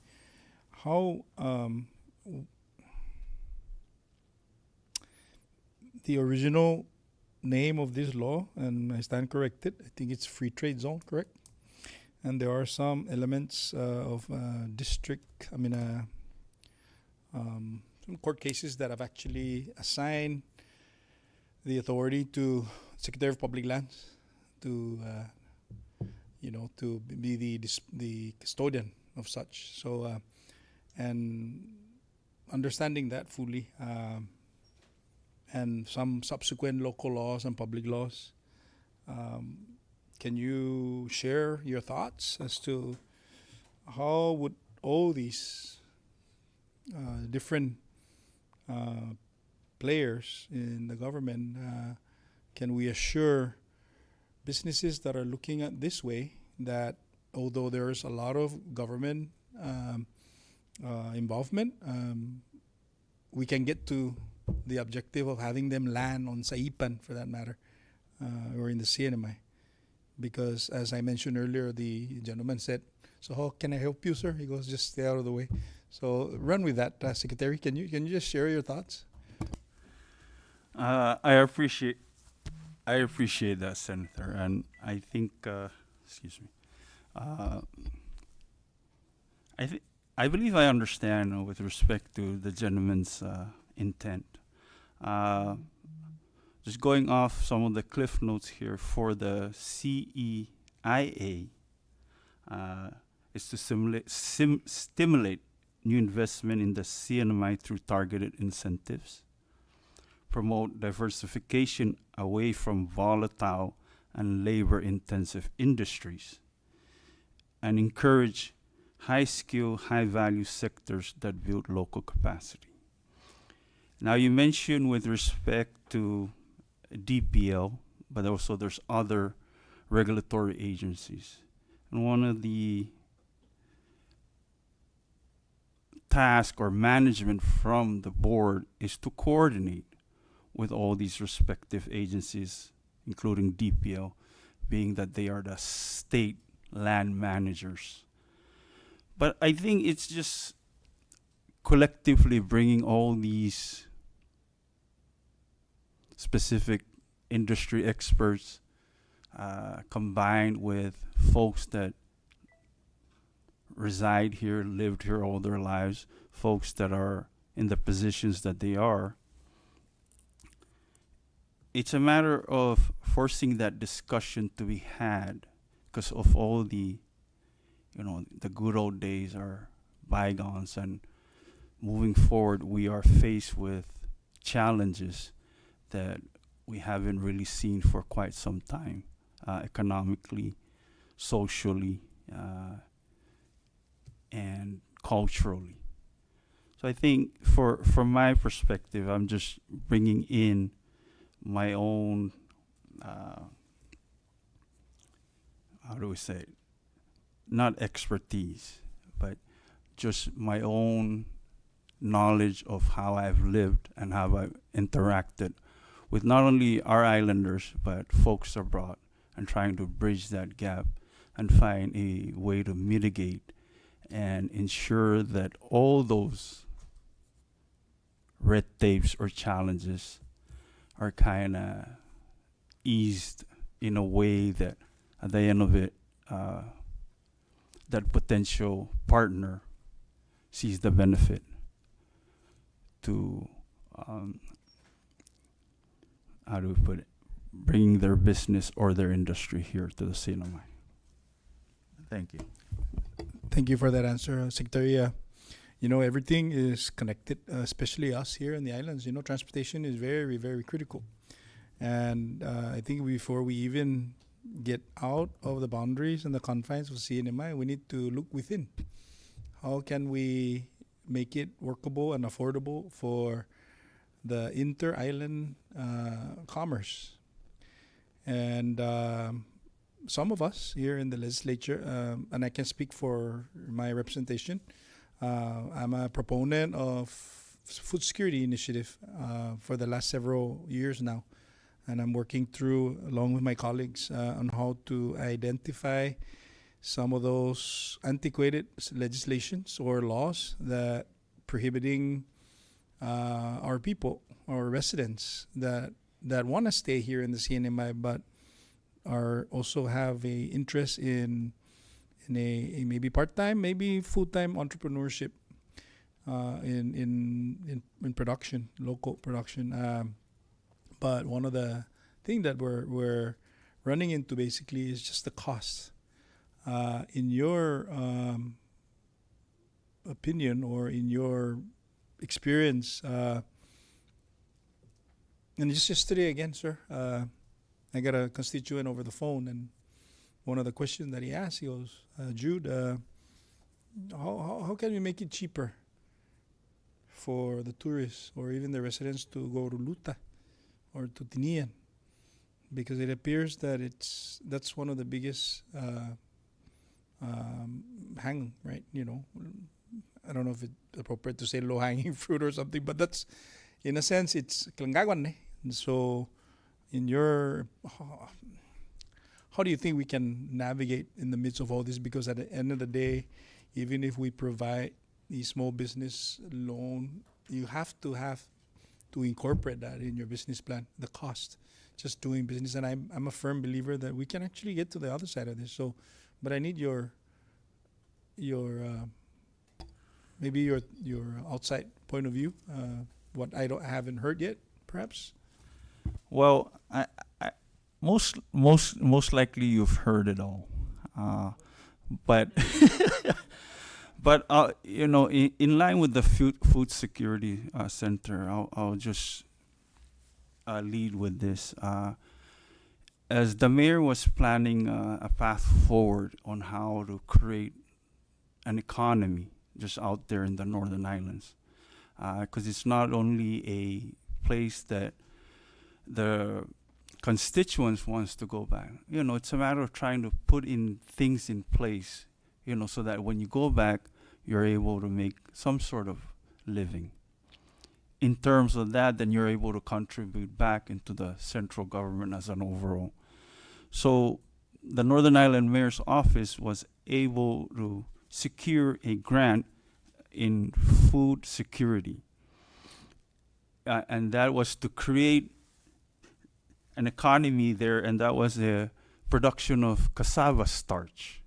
how the original name of this law, and I stand corrected, I think it's free trade zone, correct? And there are some elements of some court cases that have actually assigned the authority to Secretary of Public Lands to be the custodian of such. So and understanding that fully, and some subsequent local laws and public laws, can you share your thoughts as to how would all these different players in the government, can we assure businesses that are looking at this way that although there's a lot of government involvement, we can get to the objective of having them land on Saipan, for that matter, or in the CNMI? Because as I mentioned earlier, the gentleman said, so how can I help you, sir? He goes, just stay out of the way. So run with that, Secretary. Can you just share your thoughts? I appreciate that, Senator, and I think, I believe I understand with respect to the gentleman's intent. Just going off some of the cliff notes here for the CEIA, is to stimulate new investment in the CNMI through targeted incentives, promote diversification away from volatile and labor-intensive industries, and encourage high-skill, high-value sectors that build local capacity. Now, you mentioned with respect to DPL, but also there's other regulatory agencies. And one of the task or management from the board is to coordinate with all these respective agencies, including DPL, being that they are the state land managers. But I think it's just collectively bringing all these specific industry experts combined with folks that reside here, lived here all their lives, folks that are in the positions that they are. It's a matter of forcing that discussion to be had, because of all the, the good old days are bygones, and moving forward we are faced with challenges that we haven't really seen for quite some time, economically, socially, and culturally. So I think from my perspective, I'm just bringing in my own, how do we say it? Not expertise, but just my own knowledge of how I've lived and how I've interacted with not only our islanders, but folks abroad, and trying to bridge that gap and find a way to mitigate and ensure that all those red tapes or challenges are kind of eased in a way that at the end of it, that potential partner sees the benefit to, how do we put it, bringing their business or their industry here to the CNMI. Thank you. Thank you for that answer, Secretary. You know, everything is connected, especially us here in the islands. You know, transportation is very, very critical. And I think before we even get out of the boundaries and the confines of CNMI, we need to look within. How can we make it workable and affordable for the inter-island commerce? And some of us here in the legislature, and I can speak for my representation, I'm a proponent of food security initiative for the last several years now. And I'm working through, along with my colleagues, on how to identify some of those antiquated legislations or laws that prohibiting our people, our residents that want to stay here in the CNMI, but are also have a interest in a maybe part-time, maybe full-time entrepreneurship in production, local production. But one of the things that we're running into basically is just the cost. In your opinion or in your experience, and just yesterday again, sir, I got a constituent over the phone, and one of the questions that he asked, he goes, Jude, how can we make it cheaper for the tourists or even the residents to go to Luta or to Tinian? Because it appears that that's one of the biggest hang, right? You know, I don't know if it's appropriate to say low-hanging fruit or something, but that's, in a sense, it's klanggawan, eh? So, in your, how do you think we can navigate in the midst of all this? Because at the end of the day, even if we provide the small business loan, you have to incorporate that in your business plan, the cost, just doing business. And I'm a firm believer that we can actually get to the other side of this. So, but I need your maybe your outside point of view, what I haven't heard yet, perhaps. Well, I most likely you've heard it all, but but you know, in line with the food security center, I'll just lead with this. As the mayor was planning a path forward on how to create an economy just out there in the Northern Islands, because it's not only a place that the constituents wants to go back. You know, it's a matter of trying to put in things in place, you know, so that when you go back, you're able to make some sort of living. In terms of that, then you're able to contribute back into the central government as an overall. So the Northern Ireland Mayor's Office was able to secure a grant in food security. And that was to create an economy there, and that was a production of cassava starch.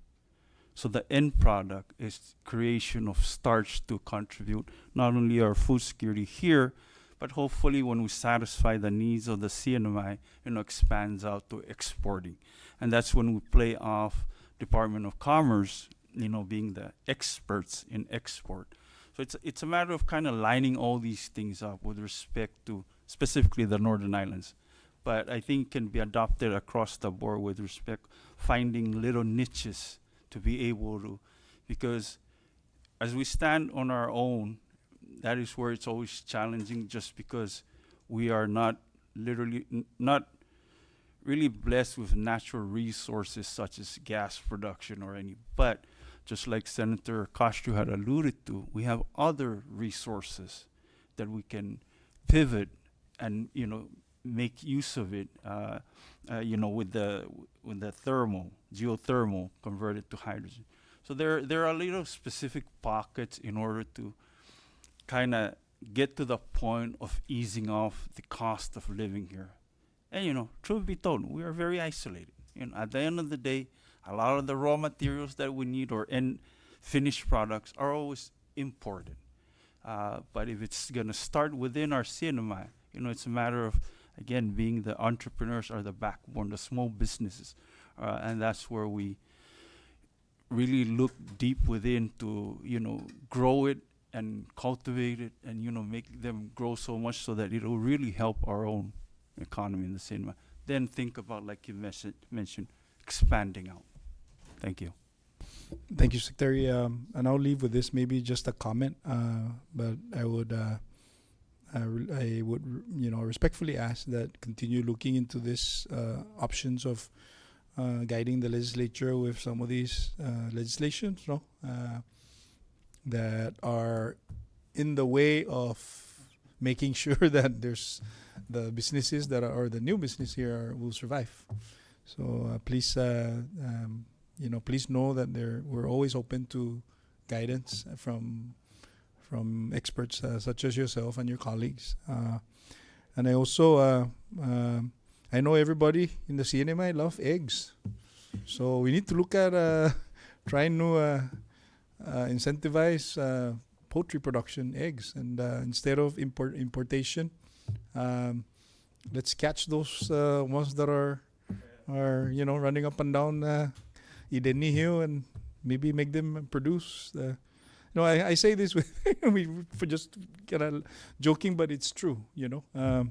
So the end product is creation of starch to contribute not only our food security here, but hopefully when we satisfy the needs of the CNMI, you know, expands out to exporting. And that's when we play off Department of Commerce, you know, being the experts in export. So it's a matter of kind of lining all these things up with respect to specifically the Northern Islands. but I think can be adopted across the board with respect, finding little niches to be able to, because as we stand on our own, that is where it's always challenging, just because we are not not really blessed with natural resources such as gas production or any, but just like Senator Castro had alluded to, we have other resources that we can pivot and, you know, make use of it, you know, with the geothermal converted to hydrogen. So there are little specific pockets in order to kind of get to the point of easing off the cost of living here. And, you know, truth be told, we are very isolated. You know, at the end of the day, a lot of the raw materials that we need or end finished products are always imported. But if it's going to start within our CNMI, you know, it's a matter of, again, being the entrepreneurs are the backbone, the small businesses. And that's where we really look deep within to, you know, grow it and cultivate it and, you know, make them grow so much so that it'll really help our own economy in the cinema. Then think about, like you mentioned, expanding out. Thank you. Thank you, Secretary. And I'll leave with this, maybe just a comment, but I would, you know, respectfully ask that continue looking into this options of guiding the legislature with some of these legislations, no, that are in the way of making sure that there's the businesses that are, or the new business here will survive. So please, you know, please know that we're always open to guidance from experts such as yourself and your colleagues. And I also, I know everybody in the CNMI love eggs. So we need to look at trying to incentivize poultry production, eggs, and instead of importation, let's catch those ones that are you know, running up and down Ideni Hill and maybe make them produce. No, I say this with for just kind of joking, but it's true. You know,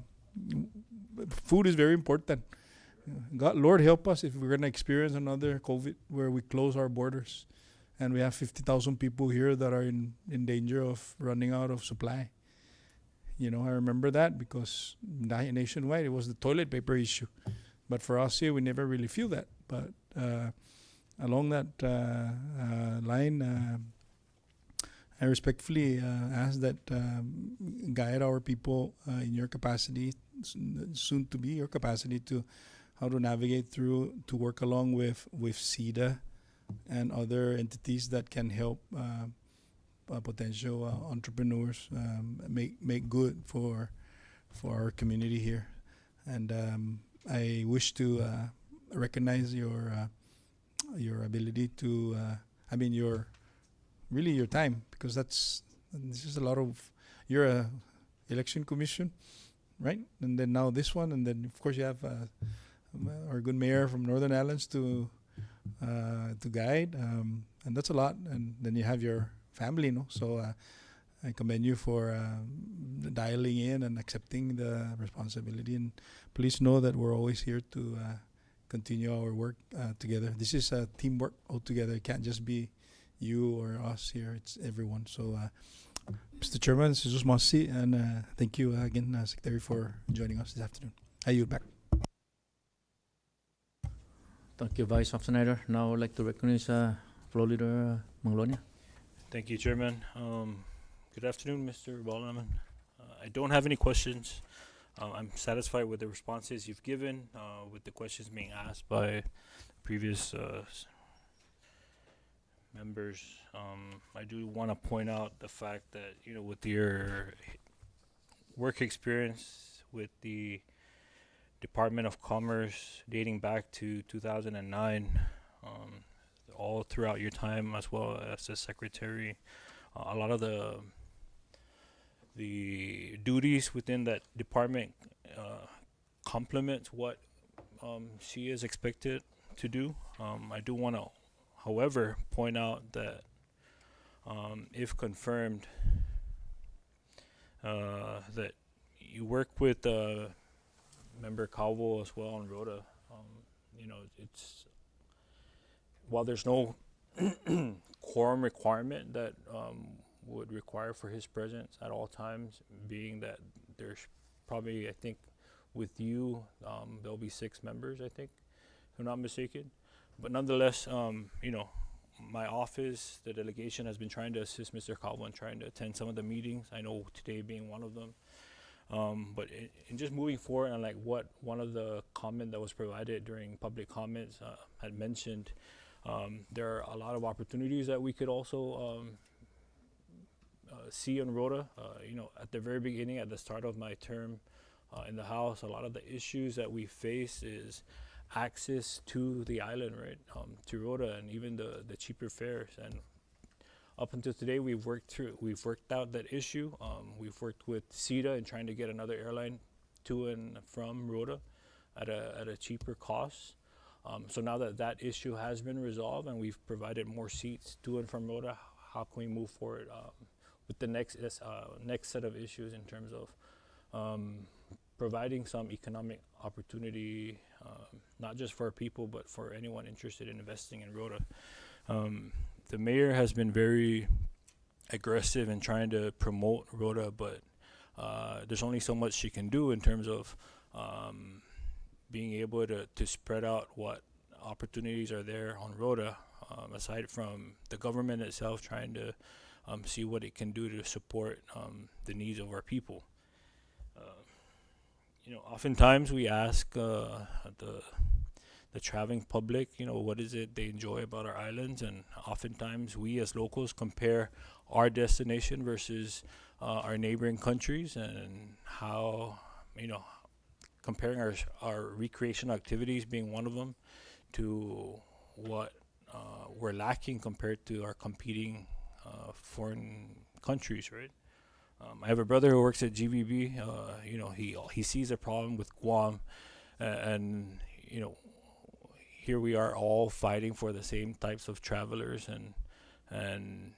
food is very important. God, Lord help us if we're gonna experience another COVID where we close our borders, and we have 50,000 people here that are in danger of running out of supply. You know, I remember that because nationwide it was the toilet paper issue, but for us here we never really feel that. But along that line, I respectfully ask that guide our people in your capacity, soon to be your capacity, to how to navigate through, to work along with CEDA and other entities that can help potential entrepreneurs make good for our community here. And I wish to recognize your ability to, I mean, your time, because this is a lot of, you're a election commission, right? And then now this one, and then of course you have our good mayor from Northern Islands to guide, and that's a lot. And then you have your family, no? So I commend you for dialing in and accepting the responsibility. And please know that we're always here to continue our work together. This is a teamwork altogether. It can't just be you or us here. It's everyone. So, Mr. Chairman, Jesus Mossi, and thank you again, Secretary, for joining us this afternoon. I yield back. Thank you, Vice Senator. Now I'd like to recognize Floor Leader Manglonia. Thank you, Chairman. Good afternoon, Mr. Balaman. I don't have any questions. I'm satisfied with the responses you've given, with the questions being asked by previous members. I do want to point out the fact that, you know, with your work experience with the Department of Commerce dating back to 2009, all throughout your time as well as the secretary, a lot of the duties within that department complement what she is expected to do. I do want to, however, point out that if confirmed, that you work with Member Calvo as well on Rhoda. You know, it's while there's no quorum requirement that would require for his presence at all times, being that there's probably, I think, with you, there'll be 6 members, I think, if I'm not mistaken. But nonetheless, you know, my office, the delegation has been trying to assist Mr. Calvo in trying to attend some of the meetings. I know today being one of them. But in just moving forward, and like what one of the comment that was provided during public comments had mentioned, there are a lot of opportunities that we could also see on Rhoda. You know, at the very beginning, at the start of my term in the House, a lot of the issues that we face is access to the island, right, to Rhoda, and even the cheaper fares. And up until today, we've worked out that issue. We've worked with CETA in trying to get another airline to and from Rhoda at a cheaper cost. So now that that issue has been resolved and we've provided more seats to and from Rhoda, how can we move forward with the next set of issues in terms of providing some economic opportunity, not just for our people, but for anyone interested in investing in Rhoda. The mayor has been very aggressive in trying to promote Rhoda, but there's only so much she can do in terms of being able to spread out what opportunities are there on Rhoda, aside from the government itself trying to see what it can do to support the needs of our people. You know, oftentimes we ask the traveling public, you know, what is it they enjoy about our islands, and oftentimes we as locals compare our destination versus our neighboring countries, and how, you know, comparing our recreational activities being one of them to what we're lacking compared to our competing foreign countries, right? I have a brother who works at GVB. You know, he sees a problem with Guam, and you know, here we are all fighting for the same types of travelers, and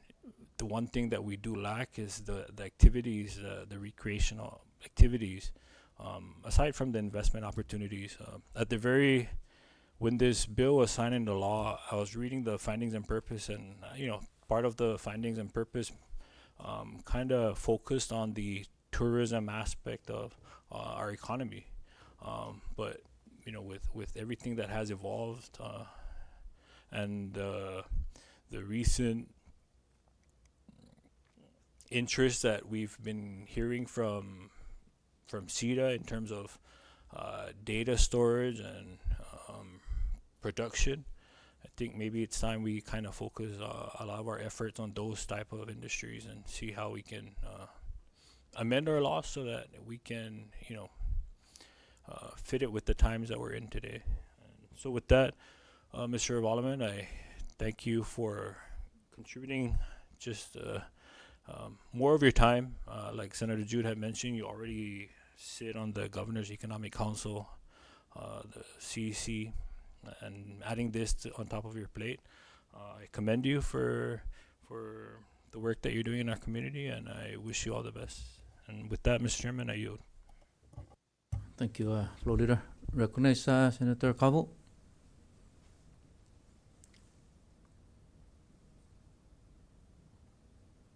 the one thing that we do lack is the activities, the recreational activities, aside from the investment opportunities. When this bill was signed into law, I was reading the findings and purpose, and you know, part of the findings and purpose kind of focused on the tourism aspect of our economy, but you know, with everything that has evolved and the recent interest that we've been hearing from CETA in terms of data storage and production, I think maybe it's time we kind of focus a lot of our efforts on those type of industries and see how we can amend our laws so that we can, you know, fit it with the times that we're in today. And so with that, Mr. Evolman, I thank you for contributing just more of your time. Like Senator Jude had mentioned, you already sit on the Governor's Economic Council, the CEC, and adding this on top of your plate. I commend you for the work that you're doing in our community, and I wish you all the best. And with that, Mr. Chairman, I yield. Thank you, Floor Leader. Recognize Senator Calvo.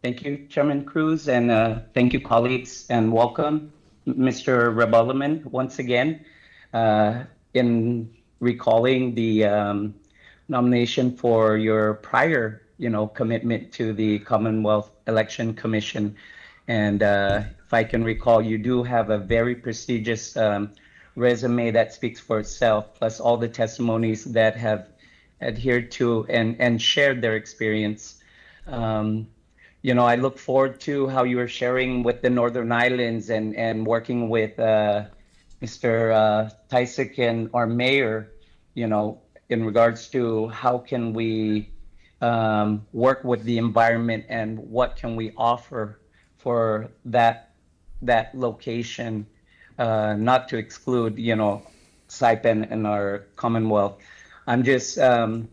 Thank you, Chairman Cruz, and thank you, colleagues, and welcome, Mr. Rebelliman, once again. In recalling the nomination for your prior, commitment to the Commonwealth Election Commission, and if I can recall, you do have a very prestigious resume that speaks for itself, plus all the testimonies that have adhered to and shared their experience. I look forward to how you are sharing with the Northern Islands and working with Mr. Tysick and our mayor, in regards to how can we work with the environment and what can we offer for that location, not to exclude, Saipan and our Commonwealth. I'm just, I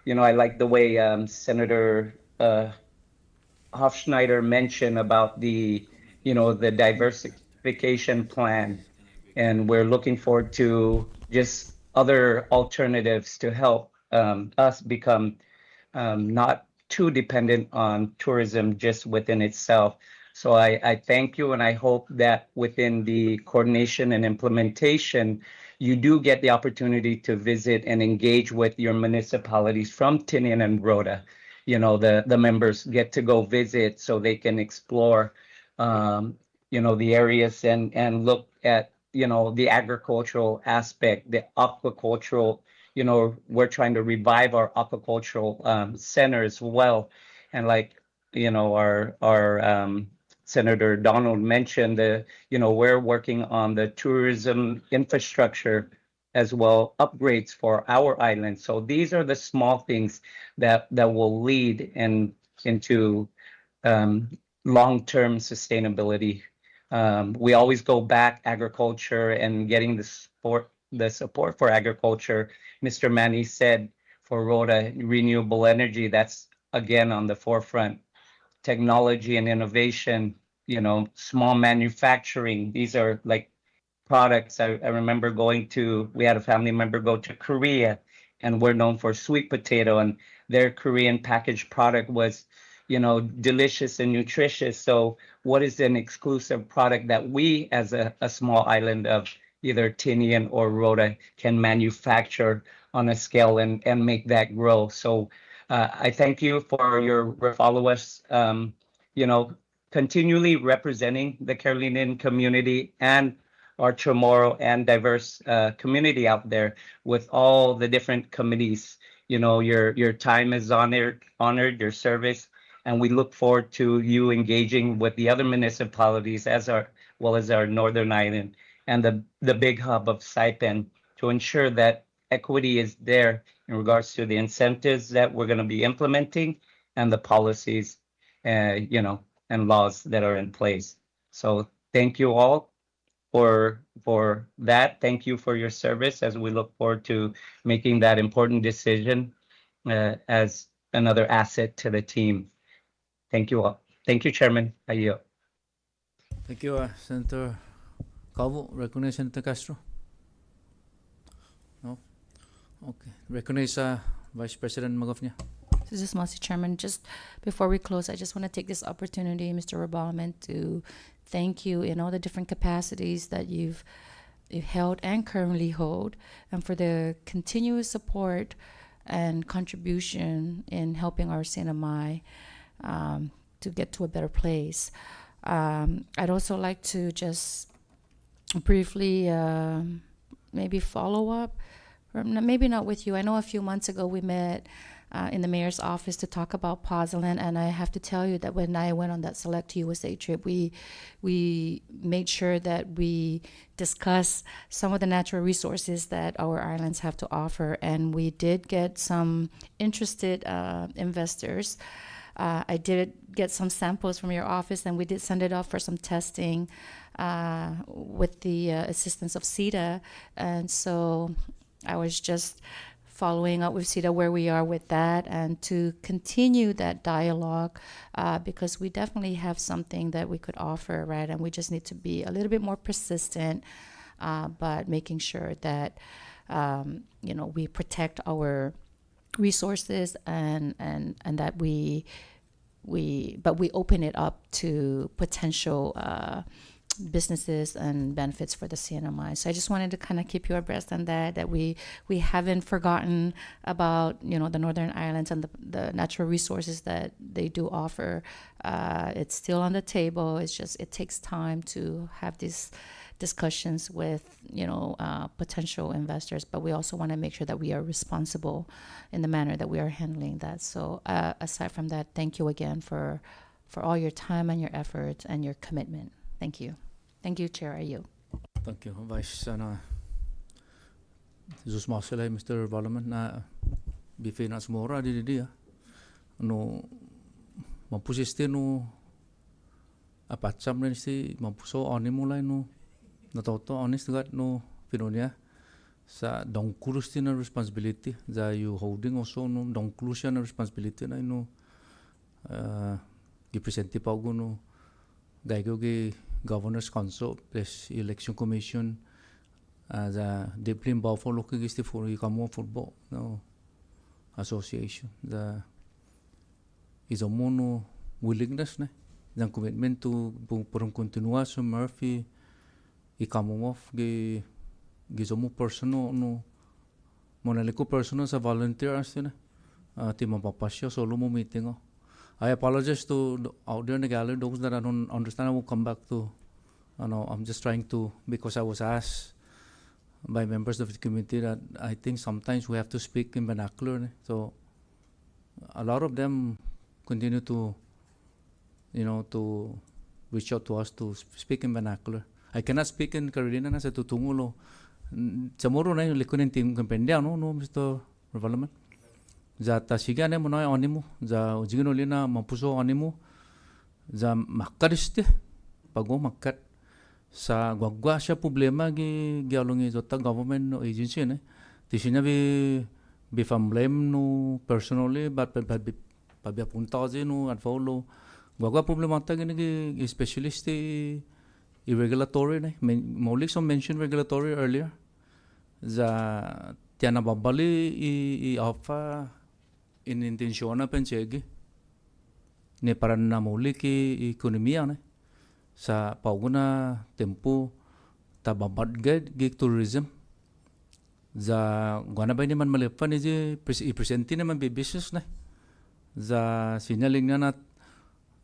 like the way Senator Hofschneider mentioned about the diversification plan and we're looking forward to just other alternatives to help us become not too dependent on tourism just within itself. So I thank you, and I hope that within the coordination and implementation, you do get the opportunity to visit and engage with your municipalities from Tinian and Rhoda. You know, the members get to go visit so they can explore, you know, the areas and look at, you know, the agricultural aspect, the aquacultural. You know, we're trying to revive our aquacultural center as well. And like, you know, our Senator Donald mentioned, you know, we're working on the tourism infrastructure as well, upgrades for our island. So these are the small things that will lead into long-term sustainability. We always go back agriculture and getting the support for agriculture. Mr. Manny said for Rhoda, renewable energy, that's again on the forefront. Technology and innovation, you know, small manufacturing. These are like products. I remember we had a family member go to Korea, and we're known for sweet potato, and their Korean packaged product was, you know, delicious and nutritious. So what is an exclusive product that we as a small island of either Tinian or Rhoda can manufacture on a scale and make that grow? So I thank you for your followers, you know, continually representing the Carolinian community and our Chamorro and diverse community out there with all the different committees. You know, your time is honored, your service, and we look forward to you engaging with the other municipalities as well as our Northern Island and the big hub of Saipan to ensure that equity is there in regards to the incentives that we're going to be implementing and the policies, you know, and laws that are in place. So thank you all for that. Thank you for your service as we look forward to making that important decision as another asset to the team. Thank you all. Thank you, Chairman. Ayo. Thank you, Senator Calvo. Recognize Senator Castro? No? Okay. Recognize Vice President Magofnia. This is Mr. Chairman. Just before we close, I just want to take this opportunity, Mr. Rabalman, to thank you in all the different capacities that you've held and currently hold, and for the continuous support and contribution in helping our CNMI to get to a better place. I'd also like to just briefly maybe follow up, or maybe not with you. I know a few months ago we met in the mayor's office to talk about Pozzolan, and I have to tell you that when I went on that Select USA trip, we made sure that we discuss some of the natural resources that our islands have to offer, and we did get some interested investors. I did get some samples from your office, and we did send it off for some testing with the assistance of CETA, and so I was just following up with CETA where we are with that, and to continue that dialogue because we definitely have something that we could offer, right? And we just need to be a little bit more persistent, but making sure that you know, we protect our resources and that we open it up to potential businesses and benefits for the CNMI. So I just wanted to kind of keep you abreast on that we haven't forgotten about, you know, the Northern Islands and the natural resources that they do offer. It's still on the table. It's just, it takes time to have these discussions with, you know, potential investors, but we also want to make sure that we are responsible in the manner that we are handling that. So aside from that, thank you again for all your time and your efforts and your commitment. Thank you. Thank you, Chair. Ayo. Thank you, Vice Jesus Marcelo, Mr. Ballerman. Na bife na semua di dia. No mampusiste no apacam rin si mampuso oni mulai no natoto honest gat no pinonia sa donkulus na responsibility za you holding also no donkulus na responsibility na no gipresenti pa no gaigo ge Governor's Council plus Election Commission as a deeply involved for looking is the Commonwealth Football no Association. The is a mono willingness ne, dan commitment to por continua so Murphy I Commonwealth ge somo personal no monalico personal sa volunteer astine ti mapapasya solo mo meeting o. I apologize to out there in the gallery those that I don't understand. I will come back to. I'm just trying to, because I was asked by members of the committee that I think sometimes we have to speak in vernacular. Ne? So a lot of them continue to, to reach out to us to speak in vernacular. I cannot speak in Carolina na sa tutungulo. Samoro na yung likunin team kampendia no Mr. Revelman. Za tasiga ne mo na animo za ujigin uli na mapuso animo za makariste pago makat sa gwagwa siya problema gi gialongi jota government no agency ne tisinya be famblem no personally but pabia punta je no at follow gwagwa problema ta gi specialist irregulatory ne maulik some mentioned regulatory earlier za tiana babali I alpha in intentiona pensegi ne para na maulik ekonomia ne sa pauguna tempo tababad gig tourism za gwana ba naman malepan ni je presenti naman business na za signaling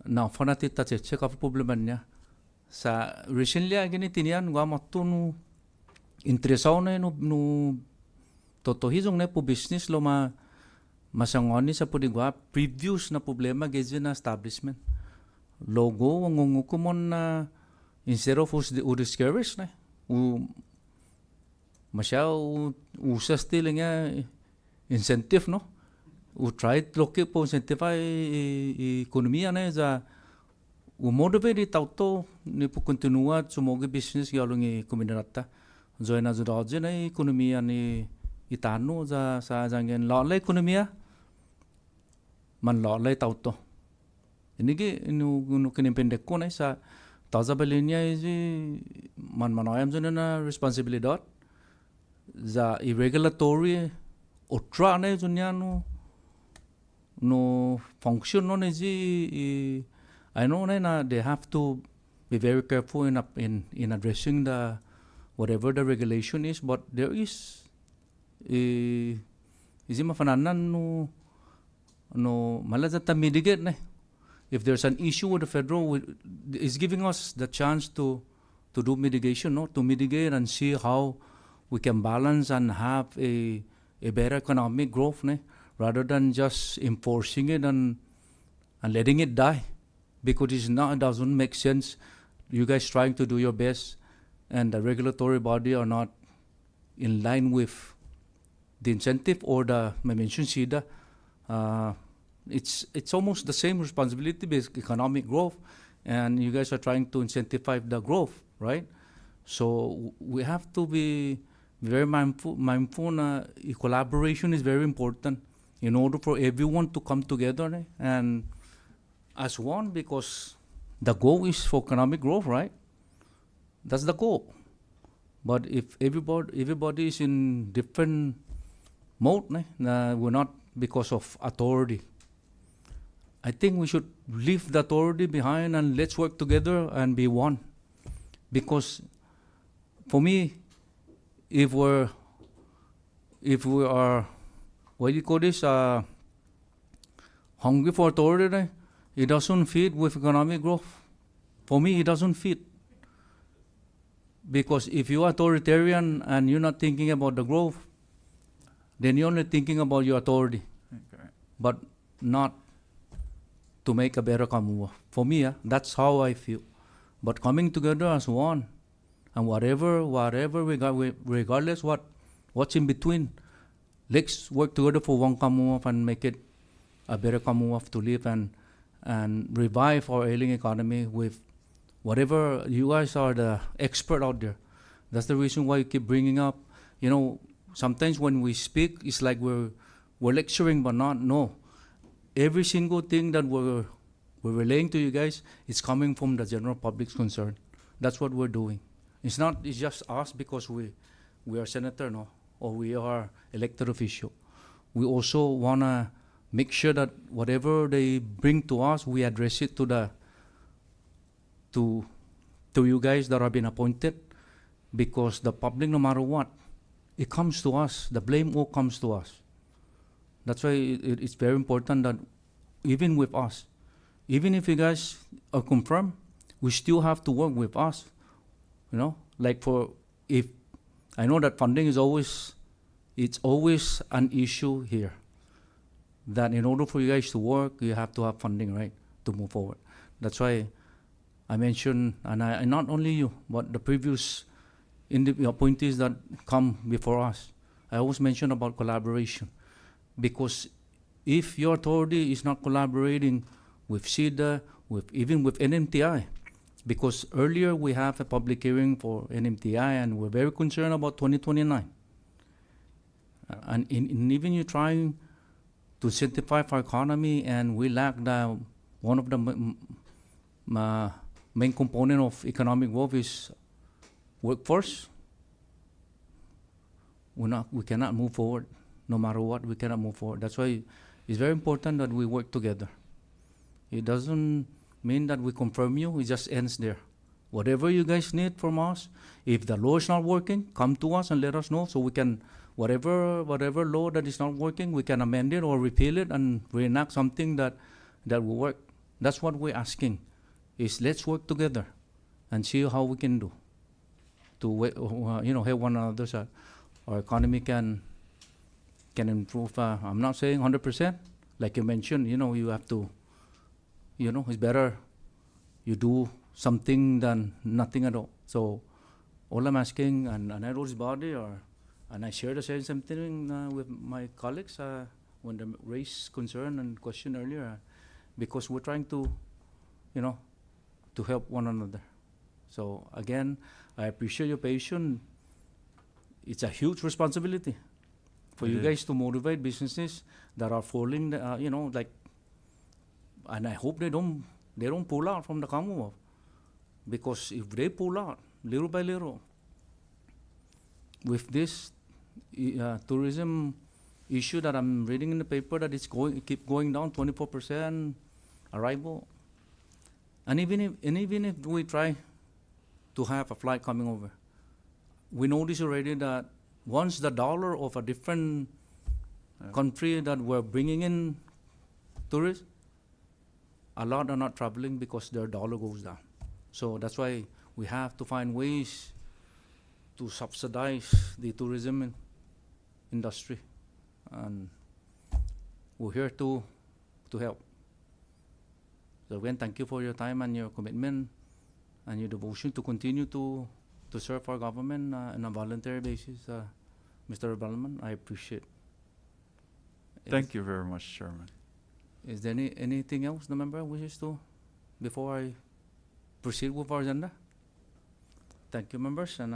na fanati ta check of problema niya sa recently agini tinian gwa matunu interesaw na no totohizong na po business lo masangoni sa pudigwa previous na problema gezi na establishment logo ang kumon na instead of discourage na masya usas tila nga incentive no try loke po incentivize ekonomiya na za motivate tauto ni po continua sumogi business galong komunidad join na judodje na ekonomiya ni itano sa jangen la ekonomiya man la tauto inige inu kinipendek ko na sa taza balinya is manayam jana na responsibilidad za irregulatory otra na junya no function no ji I know na they have to be very careful in addressing the whatever the regulation is, but there is mafananan no malazata mitigate na. If there's an issue with the federal, is giving us the chance to do mitigation, no, to mitigate and see how we can balance and have a better economic growth, ne, rather than just enforcing it and letting it die, because it doesn't make sense. You guys trying to do your best, and the regulatory body are not in line with the incentive or the mentioned SIDA. It's almost the same responsibility based economic growth, and you guys are trying to incentivize the growth, right? So we have to be very mindful. Collaboration is very important in order for everyone to come together and as one, because the goal is for economic growth, right? That's the goal. But if everybody is in different mode, we're not because of authority. I think we should leave the authority behind and let's work together and be one. Because for me, if we are, what do you call this, hungry for authority, it doesn't fit with economic growth. For me, it doesn't fit. Because if you're authoritarian and you're not thinking about the growth, then you're only thinking about your authority, but not to make a better Commonwealth. For me, that's how I feel. But coming together as one, and whatever regardless what's in between, let's work together for one Commonwealth and make it a better Commonwealth to live and revive our ailing economy with whatever. You guys are the expert out there. That's the reason why you keep bringing up, sometimes when we speak, it's like we're lecturing, but not. No. Every single thing that we're relaying to you guys is coming from the general public's concern. That's what we're doing. It's just us because we we are senator, no, or we are elected official. We also wanna make sure that whatever they bring to us, we address it to you guys that have been appointed, because the public, no matter what, it comes to us. The blame all comes to us. That's why it's very important that even with us, even if you guys are confirmed, we still have to work with us. You know, like if I know that funding is always an issue here. That in order for you guys to work, you have to have funding, right, to move forward. That's why I mentioned, and not only you, but the previous appointees that come before us, I always mention about collaboration. Because if your authority is not collaborating with SIDA, even with NMTI, because earlier we have a public hearing for NMTI and we're very concerned about 2029. And even you trying to incentivize our economy, and we lack one of the main component of economic growth is workforce. We cannot move forward. No matter what, we cannot move forward. That's why it's very important that we work together. It doesn't mean that we confirm you, it just ends there. Whatever you guys need from us, if the law is not working, come to us and let us know so we can, whatever law that is not working, we can amend it or repeal it and reenact something that will work. That's what we're asking, is let's work together and see how we can do to help one another so our economy can improve. I'm not saying 100%, like you mentioned, you have to, it's better you do something than nothing at all. So all I'm asking, and I wrote this body, and I shared the same thing with my colleagues when they raised concern and question earlier, because we're trying to, to help one another. So again, I appreciate your patience. It's a huge responsibility for you guys to motivate businesses that are falling, and I hope they don't pull out from the Commonwealth, because if they pull out little by little, with this tourism issue that I'm reading in the paper, that it's keep going down 24% arrival, and even if we try to have a flight coming over, we notice already that once the dollar of a different country that we're bringing in tourists, a lot are not traveling because their dollar goes down. So that's why we have to find ways to subsidize the tourism industry. And we're here to help. So again, thank you for your time and your commitment and your devotion to continue to serve our government on a voluntary basis, Mr. Bellman. I appreciate it. Thank you very much, Chairman. Is there anything else the member wishes to, before I proceed with our agenda? Thank you, members. And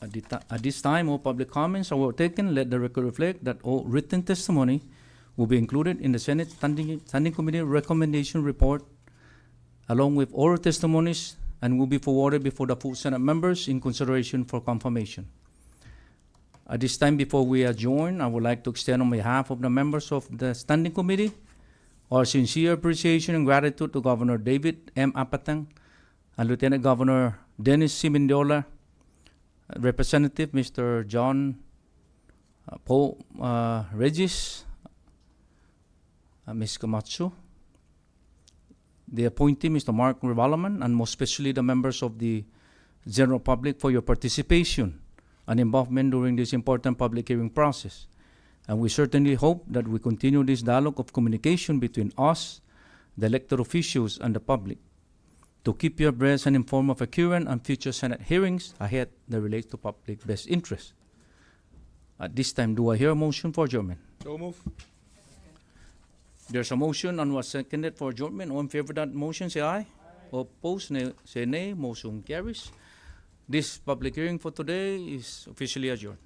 at this time, all public comments are taken. Let the record reflect that all written testimony will be included in the Senate Standing Committee recommendation report, along with oral testimonies, and will be forwarded before the full Senate members in consideration for confirmation. At this time, before we adjourn, I would like to extend on behalf of the members of the Standing Committee our sincere appreciation and gratitude to Governor David M. Apateng and Lieutenant Governor Dennis C. Mendiola, Representative Mr. John Paul Regis, Ms. Camacho, the appointee, Mr. Mark Rivalaman, and most especially the members of the general public for your participation and involvement during this important public hearing process. And we certainly hope that we continue this dialogue of communication between us, the elected officials, and the public to keep you abreast and informed of current and future Senate hearings ahead that relate to public best interest. At this time, do I hear a motion for adjournment? So move. There's a motion and was seconded for adjournment. All in favor of that motion, say aye. Opposed, say nay. Motion carries. This public hearing for today is officially adjourned.